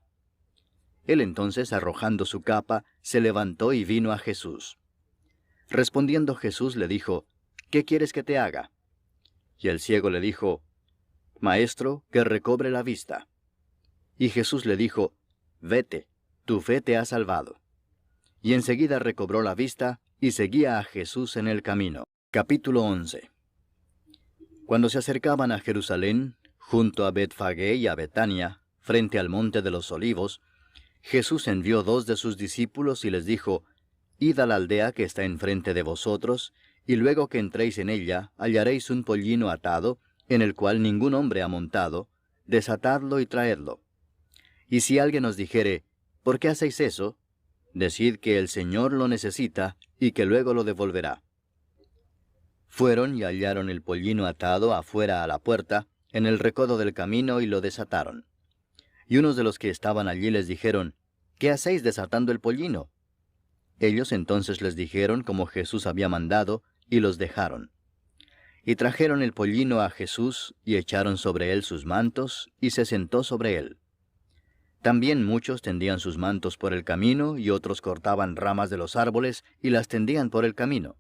[SPEAKER 1] Él entonces, arrojando su capa, se levantó y vino a Jesús. Respondiendo Jesús le dijo, ¿qué quieres que te haga? Y el ciego le dijo, Maestro, que recobre la vista. Y Jesús le dijo, Vete, tu fe te ha salvado. Y enseguida recobró la vista, y seguía a Jesús en el camino. Capítulo 11. Cuando se acercaban a Jerusalén, junto a Betfagé y a Betania, frente al monte de los Olivos, Jesús envió 2 de sus discípulos y les dijo, Id a la aldea que está enfrente de vosotros, y luego que entréis en ella, hallaréis un pollino atado, en el cual ningún hombre ha montado, desatadlo y traedlo. Y si alguien os dijere, ¿por qué hacéis eso? Decid que el Señor lo necesita, y que luego lo devolverá. Fueron y hallaron el pollino atado afuera a la puerta, en el recodo del camino, y lo desataron. Y unos de los que estaban allí les dijeron, ¿qué hacéis desatando el pollino? Ellos entonces les dijeron como Jesús había mandado, y los dejaron. Y trajeron el pollino a Jesús, y echaron sobre él sus mantos, y se sentó sobre él. También muchos tendían sus mantos por el camino, y otros cortaban ramas de los árboles, y las tendían por el camino.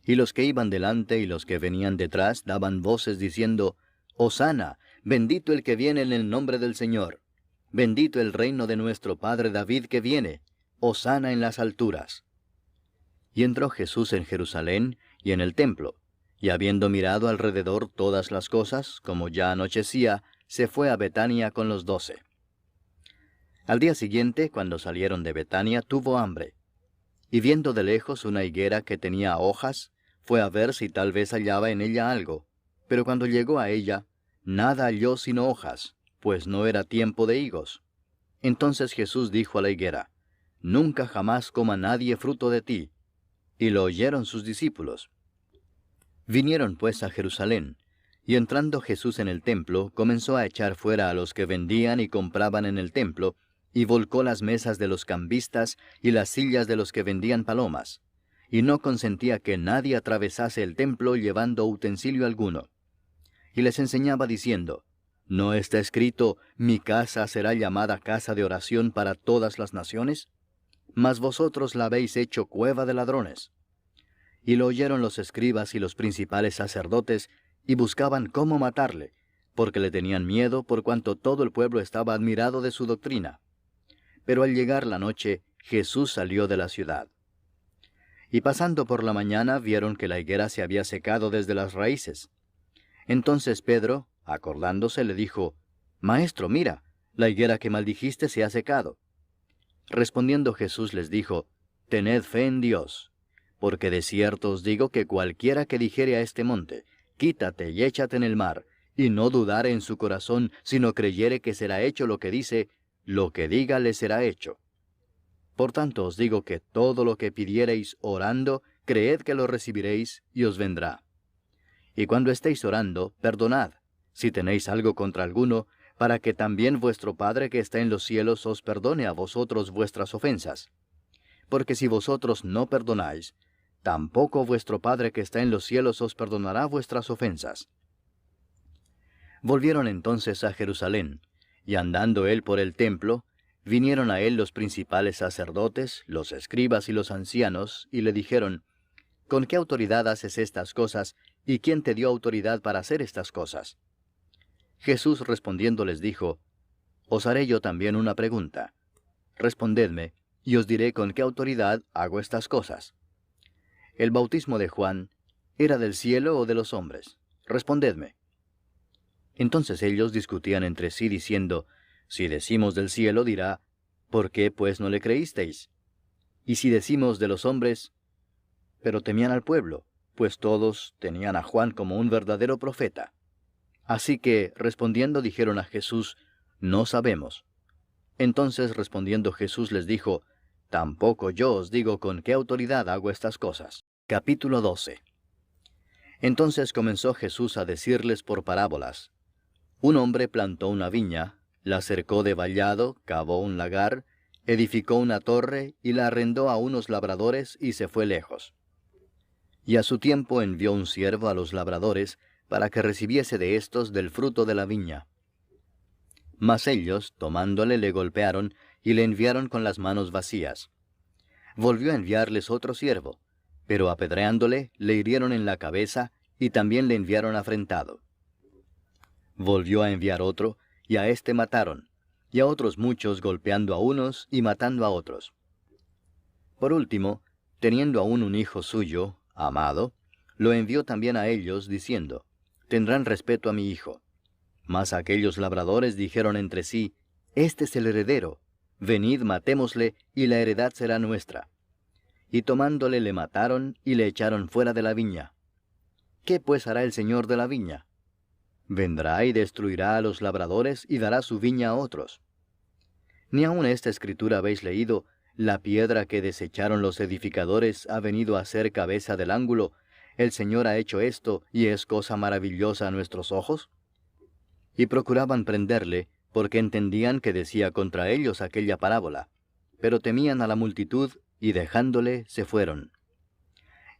[SPEAKER 1] Y los que iban delante y los que venían detrás daban voces diciendo, Hosana, bendito el que viene en el nombre del Señor. Bendito el reino de nuestro padre David que viene. Hosana en las alturas. Y entró Jesús en Jerusalén y en el templo, y habiendo mirado alrededor todas las cosas, como ya anochecía, se fue a Betania con los 12. Al día siguiente, cuando salieron de Betania, tuvo hambre. Y viendo de lejos una higuera que tenía hojas, fue a ver si tal vez hallaba en ella algo. Pero cuando llegó a ella, nada halló sino hojas, pues no era tiempo de higos. Entonces Jesús dijo a la higuera, Nunca jamás coma nadie fruto de ti. Y lo oyeron sus discípulos. Vinieron pues a Jerusalén, y entrando Jesús en el templo, comenzó a echar fuera a los que vendían y compraban en el templo, y volcó las mesas de los cambistas y las sillas de los que vendían palomas, y no consentía que nadie atravesase el templo llevando utensilio alguno. Y les enseñaba diciendo, ¿no está escrito, mi casa será llamada casa de oración para todas las naciones? Mas vosotros la habéis hecho cueva de ladrones. Y lo oyeron los escribas y los principales sacerdotes, y buscaban cómo matarle, porque le tenían miedo por cuanto todo el pueblo estaba admirado de su doctrina. Pero al llegar la noche, Jesús salió de la ciudad. Y pasando por la mañana vieron que la higuera se había secado desde las raíces. Entonces Pedro, acordándose, le dijo, Maestro, mira, la higuera que maldijiste se ha secado. Respondiendo Jesús les dijo, Tened fe en Dios, porque de cierto os digo que cualquiera que dijere a este monte, Quítate y échate en el mar, y no dudare en su corazón, sino creyere que será hecho lo que dice, lo que diga le será hecho. Por tanto os digo que todo lo que pidiereis orando, creed que lo recibiréis, y os vendrá. Y cuando estéis orando, perdonad, si tenéis algo contra alguno, para que también vuestro Padre que está en los cielos os perdone a vosotros vuestras ofensas. Porque si vosotros no perdonáis, tampoco vuestro Padre que está en los cielos os perdonará vuestras ofensas. Volvieron entonces a Jerusalén, y andando él por el templo, vinieron a él los principales sacerdotes, los escribas y los ancianos, y le dijeron, ¿Con qué autoridad haces estas cosas, y quién te dio autoridad para hacer estas cosas? Jesús respondiendo les dijo, Os haré yo también una pregunta. Respondedme, y os diré con qué autoridad hago estas cosas. ¿El bautismo de Juan era del cielo o de los hombres? Respondedme. Entonces ellos discutían entre sí diciendo, Si decimos del cielo, dirá, ¿por qué pues no le creísteis? Y si decimos de los hombres, pero temían al pueblo, pues todos tenían a Juan como un verdadero profeta. Así que, respondiendo, dijeron a Jesús, No sabemos. Entonces respondiendo Jesús les dijo, Tampoco yo os digo con qué autoridad hago estas cosas. Capítulo 12. Entonces comenzó Jesús a decirles por parábolas. Un hombre plantó una viña, la cercó de vallado, cavó un lagar, edificó una torre y la arrendó a unos labradores y se fue lejos. Y a su tiempo envió un siervo a los labradores para que recibiese de éstos del fruto de la viña. Mas ellos, tomándole, le golpearon y le enviaron con las manos vacías. Volvió a enviarles otro siervo, pero apedreándole, le hirieron en la cabeza y también le enviaron afrentado. Volvió a enviar otro, y a éste mataron, y a otros muchos golpeando a unos y matando a otros. Por último, teniendo aún un hijo suyo, amado, lo envió también a ellos, diciendo, Tendrán respeto a mi hijo. Mas aquellos labradores dijeron entre sí, Este es el heredero, venid matémosle, y la heredad será nuestra. Y tomándole le mataron, y le echaron fuera de la viña. ¿Qué pues hará el señor de la viña? Vendrá y destruirá a los labradores, y dará su viña a otros. Ni aun esta escritura habéis leído, la piedra que desecharon los edificadores ha venido a ser cabeza del ángulo, el Señor ha hecho esto, y es cosa maravillosa a nuestros ojos. Y procuraban prenderle, porque entendían que decía contra ellos aquella parábola, pero temían a la multitud, y dejándole, se fueron.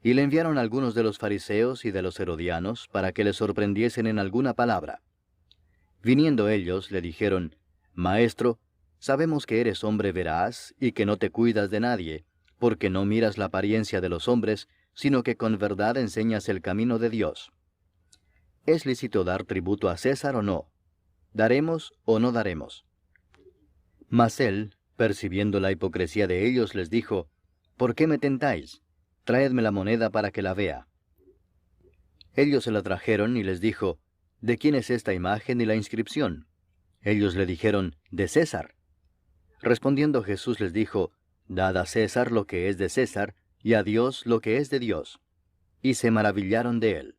[SPEAKER 1] Y le enviaron algunos de los fariseos y de los herodianos, para que le sorprendiesen en alguna palabra. Viniendo ellos, le dijeron, Maestro, sabemos que eres hombre veraz, y que no te cuidas de nadie, porque no miras la apariencia de los hombres, sino que con verdad enseñas el camino de Dios. ¿Es lícito dar tributo a César o no? ¿Daremos o no daremos? Mas él, percibiendo la hipocresía de ellos, les dijo, ¿Por qué me tentáis? Traedme la moneda para que la vea. Ellos se la trajeron y les dijo, ¿De quién es esta imagen y la inscripción? Ellos le dijeron, de César. Respondiendo Jesús les dijo, Dad a César lo que es de César, y a Dios lo que es de Dios. Y se maravillaron de él.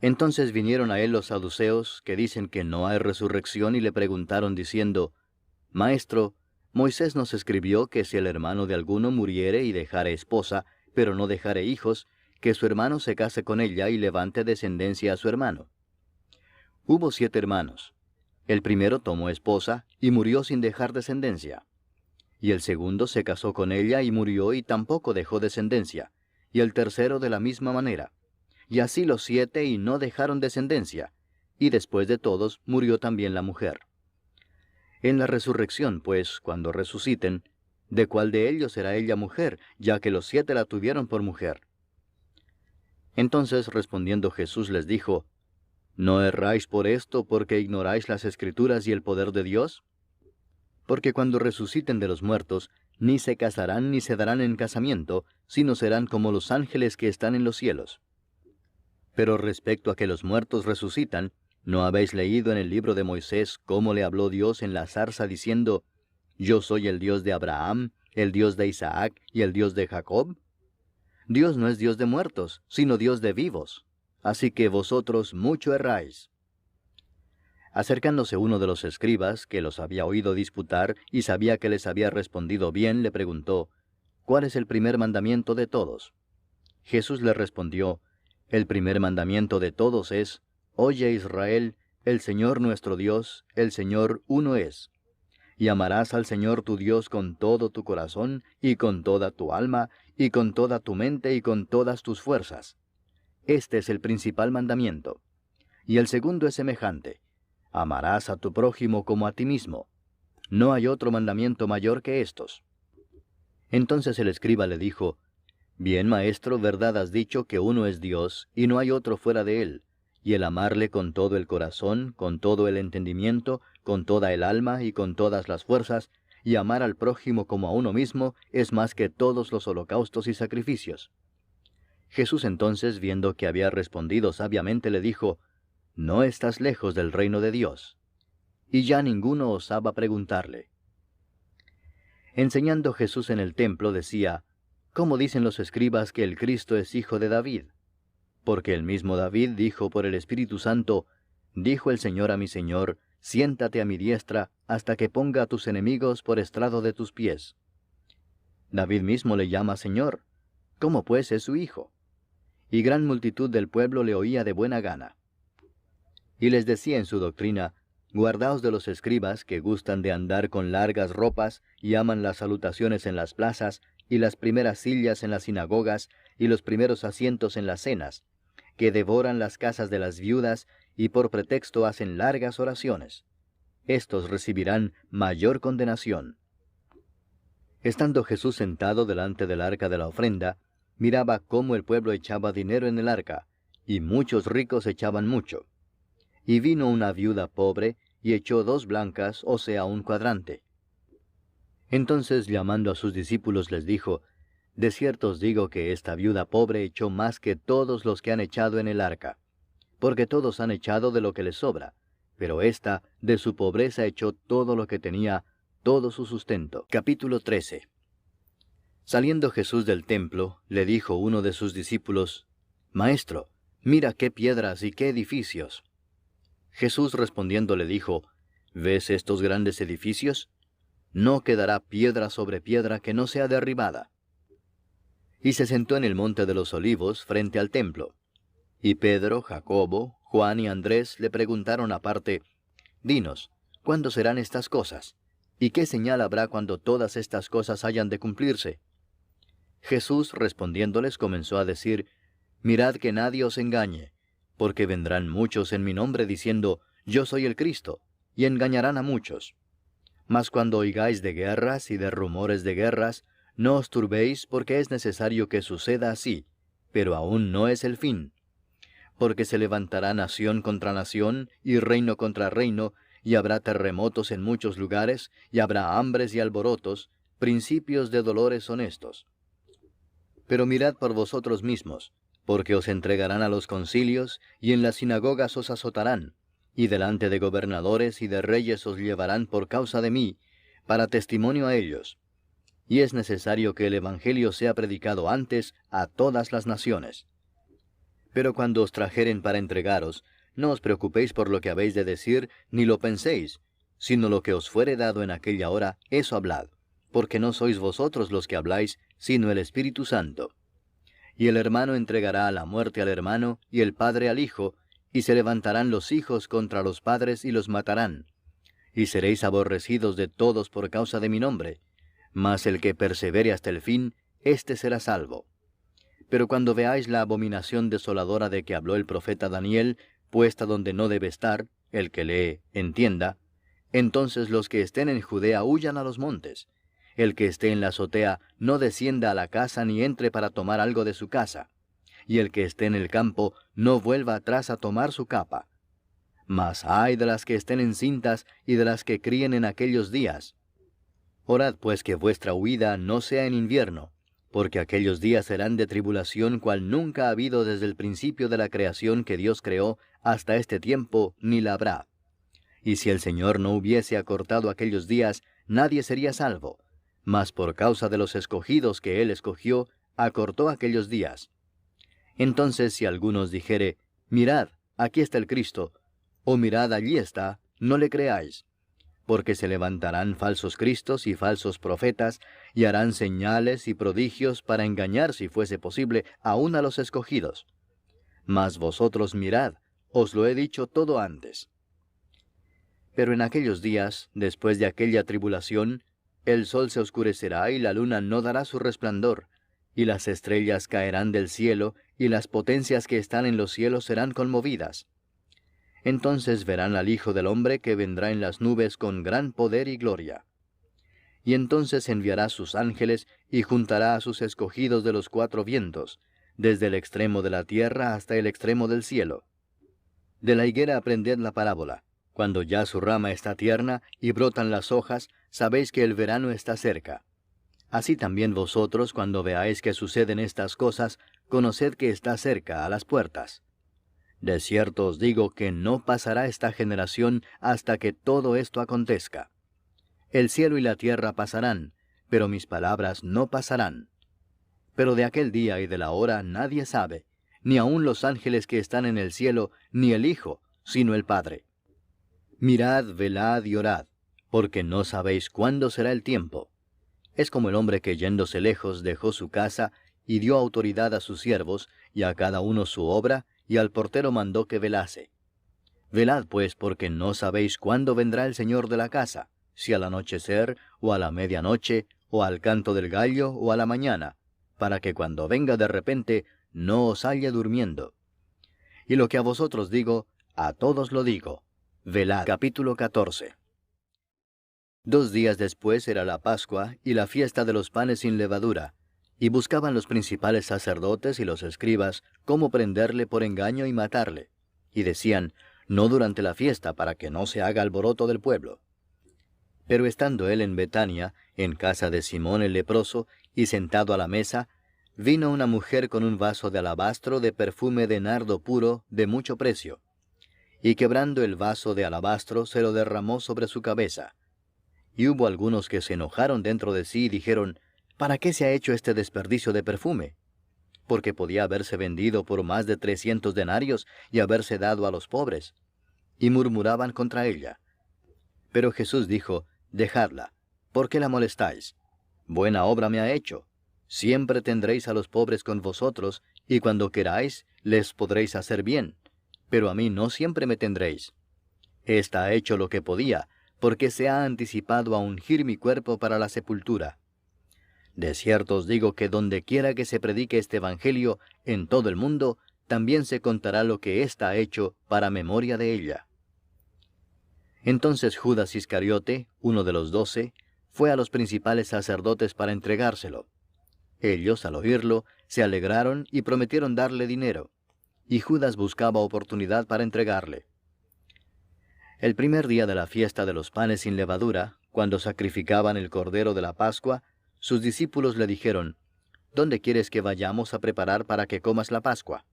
[SPEAKER 1] Entonces vinieron a él los saduceos, que dicen que no hay resurrección, y le preguntaron diciendo, Maestro, Moisés nos escribió que si el hermano de alguno muriere y dejare esposa, pero no dejare hijos, que su hermano se case con ella y levante descendencia a su hermano. Hubo 7 hermanos. El primero tomó esposa y murió sin dejar descendencia. Y el segundo se casó con ella y murió y tampoco dejó descendencia. Y el tercero de la misma manera. Y así los 7 y no dejaron descendencia. Y después de todos murió también la mujer. En la resurrección, pues, cuando resuciten, ¿de cuál de ellos será ella mujer, ya que los 7 la tuvieron por mujer? Entonces respondiendo Jesús les dijo, ¿No erráis por esto porque ignoráis las Escrituras y el poder de Dios? Porque cuando resuciten de los muertos, ni se casarán ni se darán en casamiento, sino serán como los ángeles que están en los cielos. Pero respecto a que los muertos resucitan, ¿no habéis leído en el libro de Moisés cómo le habló Dios en la zarza diciendo, Yo soy el Dios de Abraham, el Dios de Isaac y el Dios de Jacob? Dios no es Dios de muertos, sino Dios de vivos. Así que vosotros mucho erráis. Acercándose uno de los escribas, que los había oído disputar y sabía que les había respondido bien, le preguntó, ¿Cuál es el primer mandamiento de todos? Jesús le respondió, El primer mandamiento de todos es, Oye Israel, el Señor nuestro Dios, el Señor uno es. Y amarás al Señor tu Dios con todo tu corazón, y con toda tu alma, y con toda tu mente, y con todas tus fuerzas. Este es el principal mandamiento. Y el segundo es semejante. Amarás a tu prójimo como a ti mismo. No hay otro mandamiento mayor que estos. Entonces el escriba le dijo, Bien, maestro, verdad has dicho que uno es Dios, y no hay otro fuera de él, y el amarle con todo el corazón, con todo el entendimiento, con toda el alma y con todas las fuerzas, y amar al prójimo como a uno mismo, es más que todos los holocaustos y sacrificios. Jesús entonces, viendo que había respondido sabiamente, le dijo, No estás lejos del reino de Dios. Y ya ninguno osaba preguntarle. Enseñando Jesús en el templo decía, ¿Cómo dicen los escribas que el Cristo es hijo de David? Porque el mismo David dijo por el Espíritu Santo, Dijo el Señor a mi Señor, Siéntate a mi diestra, hasta que ponga a tus enemigos por estrado de tus pies. David mismo le llama Señor. ¿Cómo pues es su hijo? Y gran multitud del pueblo le oía de buena gana. Y les decía en su doctrina, Guardaos de los escribas que gustan de andar con largas ropas y aman las salutaciones en las plazas, y las primeras sillas en las sinagogas, y los primeros asientos en las cenas, que devoran las casas de las viudas, y por pretexto hacen largas oraciones. Estos recibirán mayor condenación. Estando Jesús sentado delante del arca de la ofrenda, miraba cómo el pueblo echaba dinero en el arca, y muchos ricos echaban mucho. Y vino una viuda pobre, y echó 2 blancas, o sea, un cuadrante. Entonces, llamando a sus discípulos, les dijo, De cierto os digo que esta viuda pobre echó más que todos los que han echado en el arca, porque todos han echado de lo que les sobra, pero ésta de su pobreza echó todo lo que tenía, todo su sustento. Capítulo 13. Saliendo Jesús del templo, le dijo uno de sus discípulos, Maestro, mira qué piedras y qué edificios. Jesús respondiendo le dijo, ¿Ves estos grandes edificios? No quedará piedra sobre piedra que no sea derribada. Y se sentó en el monte de los olivos frente al templo. Y Pedro, Jacobo, Juan y Andrés le preguntaron aparte, Dinos, ¿cuándo serán estas cosas? ¿Y qué señal habrá cuando todas estas cosas hayan de cumplirse? Jesús respondiéndoles comenzó a decir, Mirad que nadie os engañe, porque vendrán muchos en mi nombre diciendo, Yo soy el Cristo, y engañarán a muchos. Mas cuando oigáis de guerras y de rumores de guerras, no os turbéis, porque es necesario que suceda así, pero aún no es el fin. Porque se levantará nación contra nación, y reino contra reino, y habrá terremotos en muchos lugares, y habrá hambres y alborotos, principios de dolores son estos. Pero mirad por vosotros mismos, porque os entregarán a los concilios, y en las sinagogas os azotarán, y delante de gobernadores y de reyes os llevarán por causa de mí, para testimonio a ellos. Y es necesario que el Evangelio sea predicado antes a todas las naciones. Pero cuando os trajeren para entregaros, no os preocupéis por lo que habéis de decir, ni lo penséis, sino lo que os fuere dado en aquella hora, eso hablad, porque no sois vosotros los que habláis, sino el Espíritu Santo. Y el hermano entregará a la muerte al hermano, y el padre al hijo, y se levantarán los hijos contra los padres y los matarán. Y seréis aborrecidos de todos por causa de mi nombre, mas el que persevere hasta el fin, éste será salvo. Pero cuando veáis la abominación desoladora de que habló el profeta Daniel, puesta donde no debe estar, el que lee, entienda, entonces los que estén en Judea huyan a los montes. El que esté en la azotea no descienda a la casa ni entre para tomar algo de su casa. Y el que esté en el campo no vuelva atrás a tomar su capa. Mas ay de las que estén encintas y de las que críen en aquellos días. Orad pues que vuestra huida no sea en invierno, porque aquellos días serán de tribulación cual nunca ha habido desde el principio de la creación que Dios creó hasta este tiempo, ni la habrá. Y si el Señor no hubiese acortado aquellos días, nadie sería salvo. Mas por causa de los escogidos que Él escogió, acortó aquellos días. Entonces si alguno os dijere, mirad, aquí está el Cristo, o mirad, allí está, no le creáis. Porque se levantarán falsos cristos y falsos profetas, y harán señales y prodigios para engañar, si fuese posible, aun a los escogidos. Mas vosotros mirad, os lo he dicho todo antes. Pero en aquellos días, después de aquella tribulación, el sol se oscurecerá y la luna no dará su resplandor, y las estrellas caerán del cielo, y las potencias que están en los cielos serán conmovidas. Entonces verán al Hijo del Hombre que vendrá en las nubes con gran poder y gloria. Y entonces enviará sus ángeles y juntará a sus escogidos de los cuatro vientos, desde el extremo de la tierra hasta el extremo del cielo. De la higuera aprended la parábola. Cuando ya su rama está tierna y brotan las hojas, sabéis que el verano está cerca. Así también vosotros, cuando veáis que suceden estas cosas, conoced que está cerca, a las puertas. De cierto os digo que no pasará esta generación hasta que todo esto acontezca. El cielo y la tierra pasarán, pero mis palabras no pasarán. Pero de aquel día y de la hora nadie sabe, ni aun los ángeles que están en el cielo, ni el Hijo, sino el Padre. Mirad, velad y orad, porque no sabéis cuándo será el tiempo. Es como el hombre que yéndose lejos dejó su casa, y dio autoridad a sus siervos, y a cada uno su obra, y al portero mandó que velase. Velad pues, porque no sabéis cuándo vendrá el Señor de la casa, si al anochecer, o a la medianoche, o al canto del gallo, o a la mañana, para que cuando venga de repente, no os halle durmiendo. Y lo que a vosotros digo, a todos lo digo. Velad. Capítulo 14. 2 días después era la Pascua y la fiesta de los panes sin levadura, y buscaban los principales sacerdotes y los escribas cómo prenderle por engaño y matarle. Y decían, no durante la fiesta, para que no se haga alboroto del pueblo. Pero estando él en Betania, en casa de Simón el leproso, y sentado a la mesa, vino una mujer con un vaso de alabastro de perfume de nardo puro, de mucho precio. Y quebrando el vaso de alabastro, se lo derramó sobre su cabeza. Y hubo algunos que se enojaron dentro de sí y dijeron, ¿para qué se ha hecho este desperdicio de perfume? Porque podía haberse vendido por más de 300 denarios y haberse dado a los pobres. Y murmuraban contra ella. Pero Jesús dijo, dejadla, ¿por qué la molestáis? Buena obra me ha hecho. Siempre tendréis a los pobres con vosotros, y cuando queráis, les podréis hacer bien. Pero a mí no siempre me tendréis. Esta ha hecho lo que podía, porque se ha anticipado a ungir mi cuerpo para la sepultura. De cierto os digo que donde quiera que se predique este Evangelio en todo el mundo, también se contará lo que ésta ha hecho para memoria de ella. Entonces Judas Iscariote, uno de los 12, fue a los principales sacerdotes para entregárselo. Ellos, al oírlo, se alegraron y prometieron darle dinero, y Judas buscaba oportunidad para entregarle. El primer día de la fiesta de los panes sin levadura, cuando sacrificaban el cordero de la Pascua, sus discípulos le dijeron, ¿dónde quieres que vayamos a preparar para que comas la Pascua?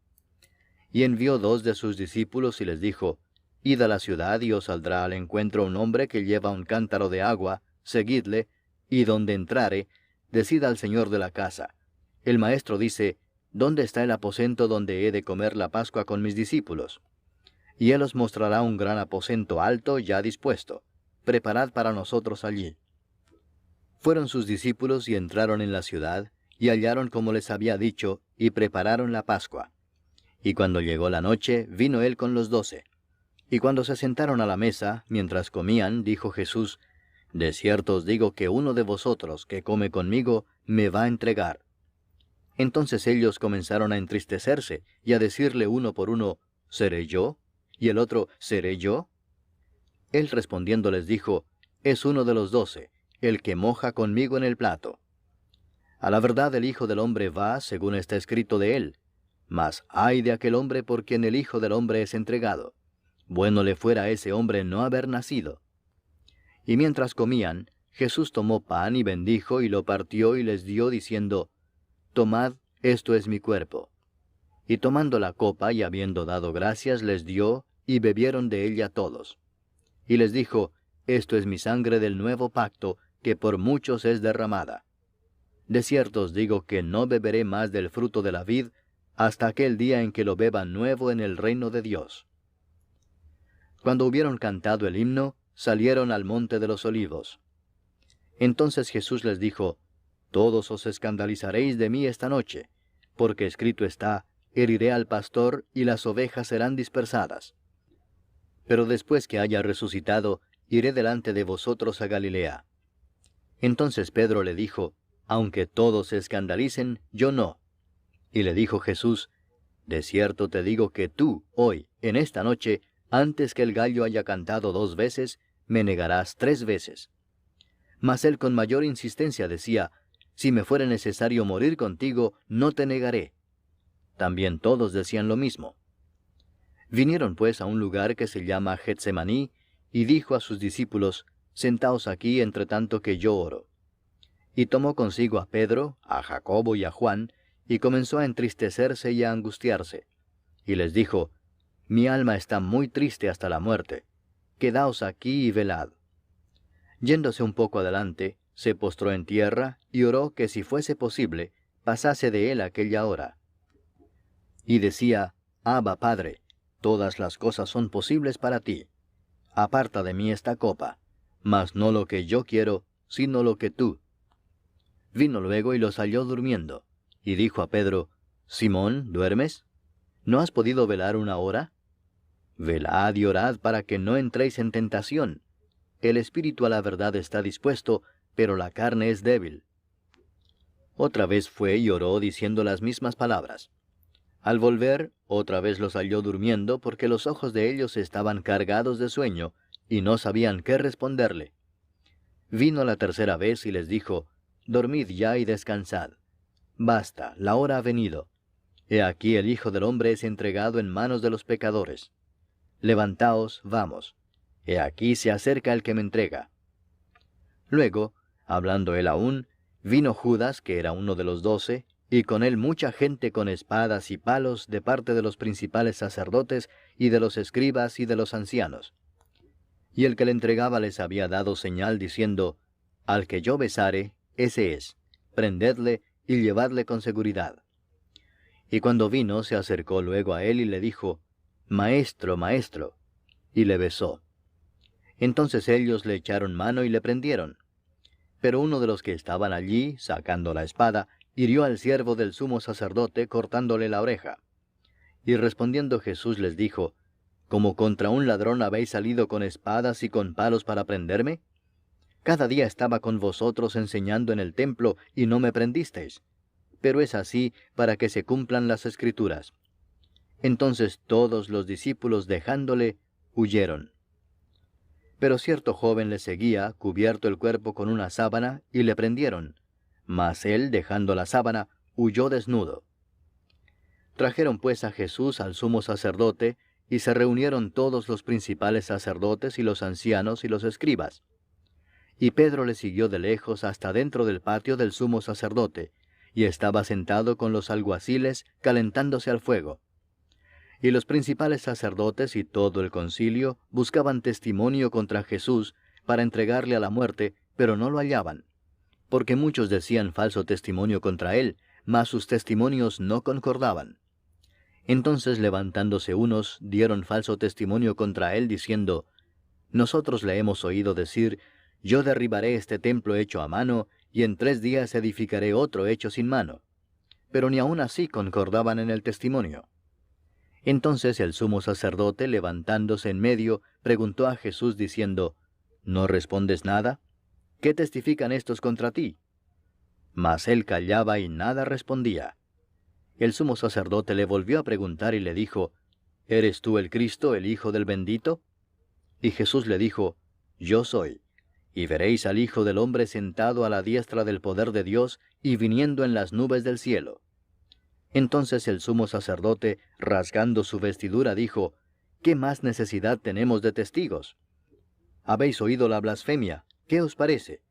[SPEAKER 1] Y envió 2 de sus discípulos y les dijo, Id a la ciudad y os saldrá al encuentro un hombre que lleva un cántaro de agua, seguidle, y donde entrare, decid al señor de la casa, el maestro dice, ¿dónde está el aposento donde he de comer la Pascua con mis discípulos? Y él os mostrará un gran aposento alto ya dispuesto. Preparad para nosotros allí. Fueron sus discípulos y entraron en la ciudad, y hallaron como les había dicho, y prepararon la Pascua. Y cuando llegó la noche, vino él con los 12. Y cuando se sentaron a la mesa, mientras comían, dijo Jesús, de cierto os digo que uno de vosotros que come conmigo, me va a entregar. Entonces ellos comenzaron a entristecerse, y a decirle uno por uno, ¿seré yo? Y el otro, ¿seré yo? Él respondiendo les dijo, es uno de los 12, el que moja conmigo en el plato. A la verdad el Hijo del Hombre va, según está escrito de él. Mas ay de aquel hombre por quien el Hijo del Hombre es entregado. bueno le fuera a ese hombre no haber nacido. Y mientras comían, Jesús tomó pan y bendijo y lo partió y les dio, diciendo, Tomad, esto es mi cuerpo. Y tomando la copa y habiendo dado gracias, les dio, y bebieron de ella todos. Y les dijo, Esto es mi sangre del nuevo pacto, que por muchos es derramada. De cierto os digo que no beberé más del fruto de la vid, hasta aquel día en que lo beba nuevo en el reino de Dios. Cuando hubieron cantado el himno, salieron al monte de los olivos. Entonces Jesús les dijo, Todos os escandalizaréis de mí esta noche, porque escrito está, heriré al pastor y las ovejas serán dispersadas. Pero después que haya resucitado, iré delante de vosotros a Galilea. Entonces Pedro le dijo, Aunque todos se escandalicen, yo no. Y le dijo Jesús, De cierto te digo que tú, hoy, en esta noche, antes que el gallo haya cantado 2 veces, me negarás 3 veces. Mas él con mayor insistencia decía, Si me fuere necesario morir contigo, no te negaré. También todos decían lo mismo. Vinieron pues a un lugar que se llama Getsemaní, y dijo a sus discípulos, Sentaos aquí entre tanto que yo oro. Y tomó consigo a Pedro, a Jacobo y a Juan, y comenzó a entristecerse y a angustiarse. Y les dijo, Mi alma está muy triste hasta la muerte. Quedaos aquí y velad. Yéndose un poco adelante, se postró en tierra, y oró que si fuese posible, pasase de él aquella hora. Y decía, Abba, Padre, todas las cosas son posibles para ti. Aparta de mí esta copa, mas no lo que yo quiero, sino lo que tú. Vino luego y los halló durmiendo, y dijo a Pedro, Simón, ¿duermes? ¿No has podido velar 1 hora? Velad y orad para que no entréis en tentación. El espíritu a la verdad está dispuesto, pero la carne es débil. Otra vez fue y oró diciendo las mismas palabras. Al volver, otra vez los halló durmiendo, porque los ojos de ellos estaban cargados de sueño, y no sabían qué responderle. Vino la tercera vez y les dijo, Dormid ya y descansad. Basta, la hora ha venido. He aquí el Hijo del Hombre es entregado en manos de los pecadores. Levantaos, vamos. He aquí se acerca el que me entrega. Luego, hablando él aún, vino Judas, que era uno de los 12, y con él mucha gente con espadas y palos de parte de los principales sacerdotes y de los escribas y de los ancianos. Y el que le entregaba les había dado señal diciendo, Al que yo besare, ese es, prendedle y llevadle con seguridad. Y cuando vino, se acercó luego a él y le dijo, Maestro, Maestro, y le besó. Entonces ellos le echaron mano y le prendieron. Pero uno de los que estaban allí, sacando la espada, hirió al siervo del sumo sacerdote, cortándole la oreja. Y respondiendo Jesús les dijo, ¿Como contra un ladrón habéis salido con espadas y con palos para prenderme? Cada día estaba con vosotros enseñando en el templo, y no me prendisteis. Pero es así para que se cumplan las Escrituras. Entonces todos los discípulos, dejándole, huyeron. Pero cierto joven le seguía, cubierto el cuerpo con una sábana, y le prendieron. Mas él, dejando la sábana, huyó desnudo. Trajeron pues a Jesús al sumo sacerdote, y se reunieron todos los principales sacerdotes y los ancianos y los escribas. Y Pedro le siguió de lejos hasta dentro del patio del sumo sacerdote, y estaba sentado con los alguaciles, calentándose al fuego. Y los principales sacerdotes y todo el concilio buscaban testimonio contra Jesús para entregarle a la muerte, pero no lo hallaban, porque muchos decían falso testimonio contra él, mas sus testimonios no concordaban. Entonces levantándose unos, dieron falso testimonio contra él, diciendo, Nosotros le hemos oído decir, Yo derribaré este templo hecho a mano, y en 3 días edificaré otro hecho sin mano. Pero ni aun así concordaban en el testimonio. Entonces el sumo sacerdote, levantándose en medio, preguntó a Jesús diciendo, ¿No respondes nada? ¿Qué testifican estos contra ti? Mas él callaba y nada respondía. El sumo sacerdote le volvió a preguntar y le dijo, ¿Eres tú el Cristo, el Hijo del bendito? Y Jesús le dijo, Yo soy. Y veréis al Hijo del hombre sentado a la diestra del poder de Dios y viniendo en las nubes del cielo. Entonces el sumo sacerdote, rasgando su vestidura, dijo, ¿qué más necesidad tenemos de testigos? Habéis oído la blasfemia, ¿qué os parece?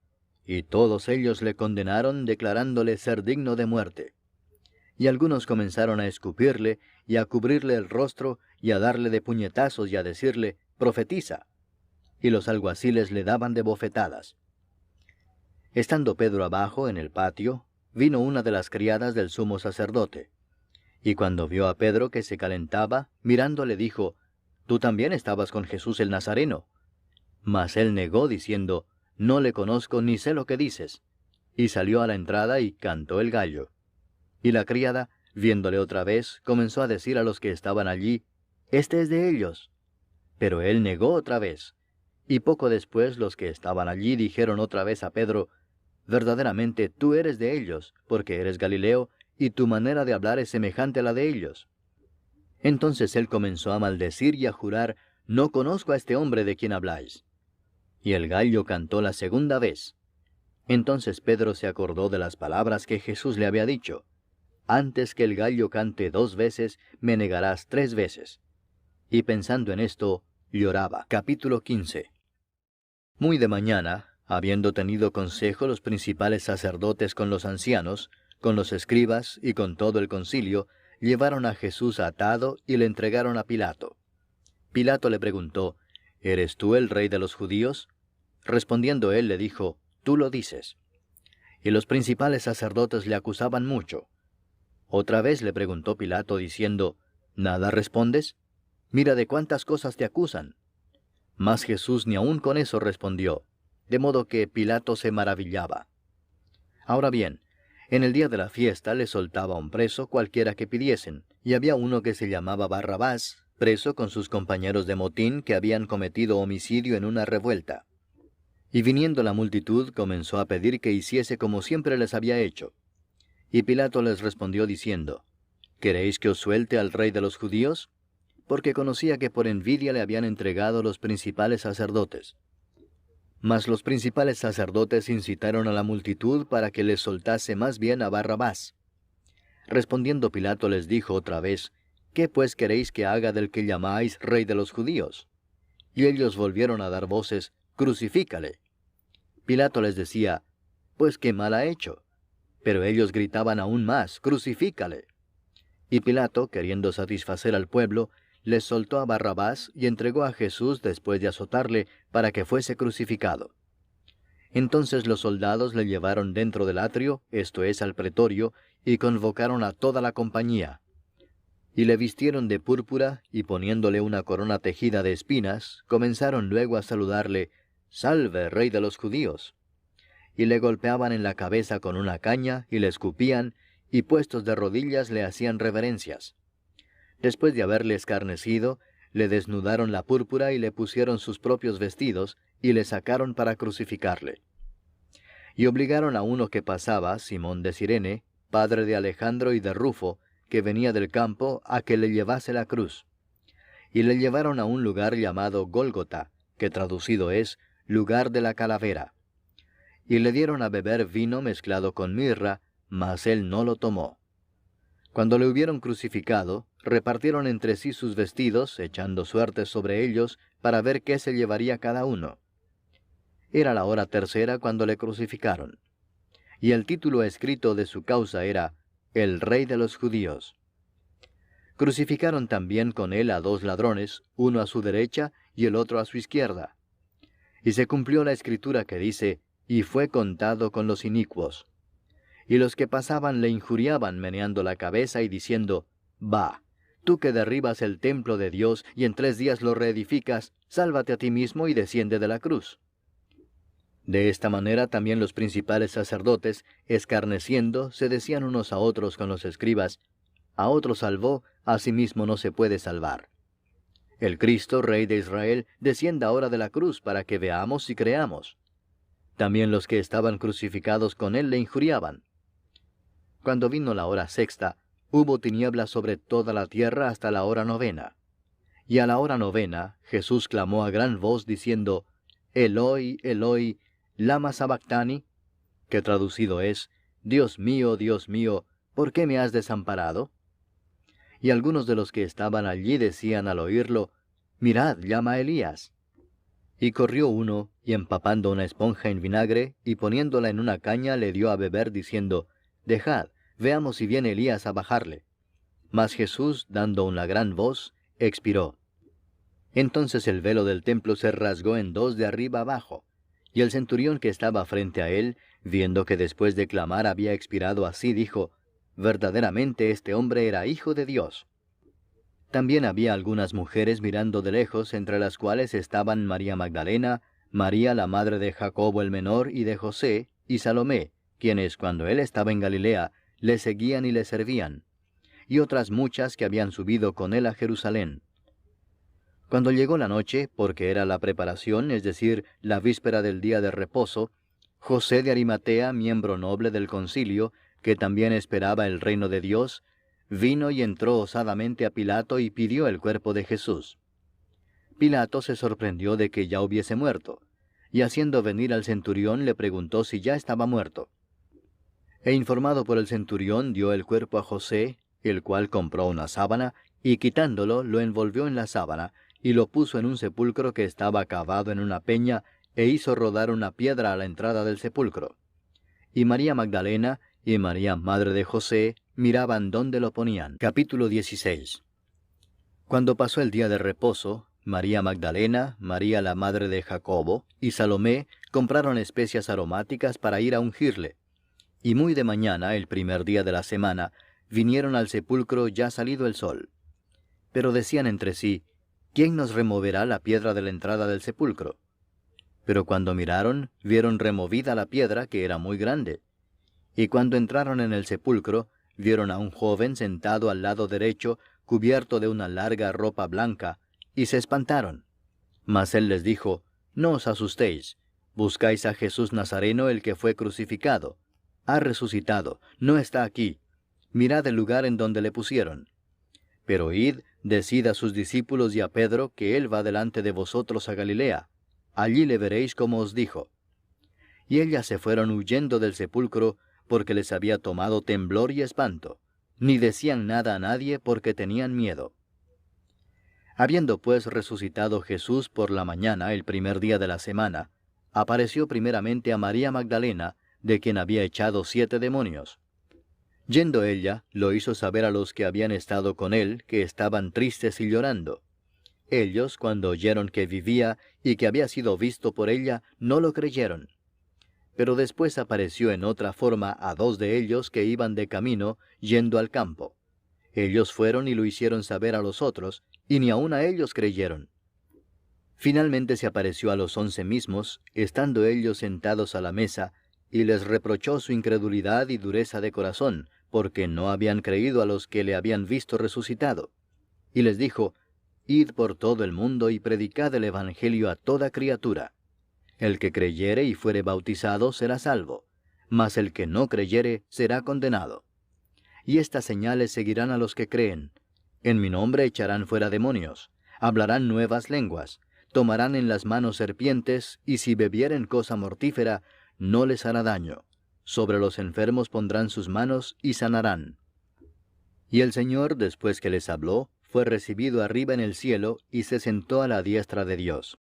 [SPEAKER 1] Y todos ellos le condenaron, declarándole ser digno de muerte. Y algunos comenzaron a escupirle, y a cubrirle el rostro, y a darle de puñetazos, y a decirle, profetiza. Y los alguaciles le daban de bofetadas. Estando Pedro abajo en el patio, vino una de las criadas del sumo sacerdote. Y cuando vio a Pedro que se calentaba, mirándole dijo, «Tú también estabas con Jesús el Nazareno». Mas él negó, diciendo, «No le conozco ni sé lo que dices». Y salió a la entrada y cantó el gallo. Y la criada, viéndole otra vez, comenzó a decir a los que estaban allí, «Este es de ellos». Pero él negó otra vez. Y poco después los que estaban allí dijeron otra vez a Pedro, «Verdaderamente tú eres de ellos, porque eres Galileo, y tu manera de hablar es semejante a la de ellos». Entonces él comenzó a maldecir y a jurar, «No conozco a este hombre de quien habláis». Y el gallo cantó la segunda vez. Entonces Pedro se acordó de las palabras que Jesús le había dicho, «Antes que el gallo cante 2 veces, me negarás 3 veces». Y pensando en esto, lloraba. Capítulo 15. Muy de mañana, habiendo tenido consejo los principales sacerdotes con los ancianos, con los escribas y con todo el concilio, llevaron a Jesús atado y le entregaron a Pilato. Pilato le preguntó, «¿Eres tú el rey de los judíos?». Respondiendo él le dijo, «Tú lo dices». Y los principales sacerdotes le acusaban mucho. Otra vez le preguntó Pilato diciendo, «¿Nada respondes? Mira de cuántas cosas te acusan». Mas Jesús ni aun con eso respondió, de modo que Pilato se maravillaba. Ahora bien, en el día de la fiesta le soltaba un preso cualquiera que pidiesen, y había uno que se llamaba Barrabás, preso con sus compañeros de motín que habían cometido homicidio en una revuelta. Y viniendo la multitud comenzó a pedir que hiciese como siempre les había hecho. Y Pilato les respondió diciendo, «¿Queréis que os suelte al rey de los judíos?». Porque conocía que por envidia le habían entregado los principales sacerdotes. Mas los principales sacerdotes incitaron a la multitud para que les soltase más bien a Barrabás. Respondiendo Pilato les dijo otra vez, «¿Qué pues queréis que haga del que llamáis rey de los judíos?». Y ellos volvieron a dar voces, «Crucifícale». Pilato les decía, «Pues qué mal ha hecho». Pero ellos gritaban aún más, «Crucifícale». Y Pilato, queriendo satisfacer al pueblo, les soltó a Barrabás y entregó a Jesús después de azotarle para que fuese crucificado. Entonces los soldados le llevaron dentro del atrio, esto es, al pretorio, y convocaron a toda la compañía. Y le vistieron de púrpura, y poniéndole una corona tejida de espinas, comenzaron luego a saludarle, «Salve, rey de los judíos». Y le golpeaban en la cabeza con una caña, y le escupían, y puestos de rodillas le hacían reverencias. Después de haberle escarnecido, le desnudaron la púrpura y le pusieron sus propios vestidos, y le sacaron para crucificarle. Y obligaron a uno que pasaba, Simón de Cirene, padre de Alejandro y de Rufo, que venía del campo, a que le llevase la cruz. Y le llevaron a un lugar llamado Gólgota, que traducido es, lugar de la calavera. Y le dieron a beber vino mezclado con mirra, mas él no lo tomó. Cuando le hubieron crucificado, repartieron entre sí sus vestidos, echando suertes sobre ellos, para ver qué se llevaría cada uno. Era la hora tercera cuando le crucificaron. Y el título escrito de su causa era, «El Rey de los Judíos». Crucificaron también con él a 2 ladrones, uno a su derecha y el otro a su izquierda. Y se cumplió la escritura que dice, «Y fue contado con los inicuos». Y los que pasaban le injuriaban meneando la cabeza y diciendo, «Va, tú que derribas el templo de Dios y en 3 días lo reedificas, sálvate a ti mismo y desciende de la cruz». De esta manera también los principales sacerdotes, escarneciendo, se decían unos a otros con los escribas, «A otro salvó, a sí mismo no se puede salvar. El Cristo, Rey de Israel, descienda ahora de la cruz para que veamos y creamos». También los que estaban crucificados con él le injuriaban. Cuando vino la hora sexta, hubo tinieblas sobre toda la tierra hasta la hora 9. Y a la hora 9, Jesús clamó a gran voz diciendo, «Eloi, Eloi, lama sabactani», que traducido es, Dios mío, ¿por qué me has desamparado?». Y algunos de los que estaban allí decían al oírlo, mirad, llama a Elías. Y corrió uno, y empapando una esponja en vinagre, y poniéndola en una caña, le dio a beber, diciendo, Dejad, veamos si viene Elías a bajarle. Mas Jesús, dando una gran voz, expiró. Entonces el velo del templo se rasgó en dos de arriba abajo, y el centurión que estaba frente a él, viendo que después de clamar había expirado así, dijo, Verdaderamente este hombre era hijo de Dios. También había algunas mujeres mirando de lejos, entre las cuales estaban María Magdalena, María la madre de Jacobo el menor y de José, y Salomé, quienes cuando él estaba en Galilea, le seguían y le servían, y otras muchas que habían subido con él a Jerusalén. Cuando llegó la noche, porque era la preparación, es decir, la víspera del día de reposo, José de Arimatea, miembro noble del concilio, que también esperaba el reino de Dios, vino y entró osadamente a Pilato y pidió el cuerpo de Jesús. Pilato se sorprendió de que ya hubiese muerto, y haciendo venir al centurión le preguntó si ya estaba muerto. E informado por el centurión dio el cuerpo a José, el cual compró una sábana, y quitándolo lo envolvió en la sábana, y lo puso en un sepulcro que estaba cavado en una peña, e hizo rodar una piedra a la entrada del sepulcro. Y María Magdalena y María madre de José miraban dónde lo ponían. Capítulo 16. Cuando pasó el día de reposo, María Magdalena, María la madre de Jacobo y Salomé compraron especias aromáticas para ir a ungirle. Y muy de mañana, el primer día de la semana, vinieron al sepulcro ya salido el sol. Pero decían entre sí, ¿quién nos removerá la piedra de la entrada del sepulcro? Pero cuando miraron, vieron removida la piedra, que era muy grande. Y cuando entraron en el sepulcro, vieron a un joven sentado al lado derecho, cubierto de una larga ropa blanca, y se espantaron. Mas él les dijo, No os asustéis, buscáis a Jesús Nazareno, el que fue crucificado. Ha resucitado, no está aquí. Mirad el lugar en donde le pusieron. Pero id, decid a sus discípulos y a Pedro que él va delante de vosotros a Galilea. Allí le veréis como os dijo. Y ellas se fueron huyendo del sepulcro, porque les había tomado temblor y espanto, ni decían nada a nadie porque tenían miedo. Habiendo pues resucitado Jesús por la mañana, el primer día de la semana, apareció primeramente a María Magdalena, de quien había echado 7 demonios. Yendo ella, lo hizo saber a los que habían estado con él, que estaban tristes y llorando. Ellos, cuando oyeron que vivía y que había sido visto por ella, no lo creyeron. Pero después apareció en otra forma a 2 de ellos que iban de camino, yendo al campo. Ellos fueron y lo hicieron saber a los otros, y ni aun a ellos creyeron. Finalmente se apareció a los 11 mismos, estando ellos sentados a la mesa, y les reprochó su incredulidad y dureza de corazón, porque no habían creído a los que le habían visto resucitado. Y les dijo, Id por todo el mundo y predicad el evangelio a toda criatura. El que creyere y fuere bautizado será salvo, mas el que no creyere será condenado. Y estas señales seguirán a los que creen. En mi nombre echarán fuera demonios, hablarán nuevas lenguas, tomarán en las manos serpientes, y si bebieren cosa mortífera, no les hará daño. Sobre los enfermos pondrán sus manos y sanarán. Y el Señor, después que les habló, fue recibido arriba en el cielo, y se sentó a la diestra de Dios.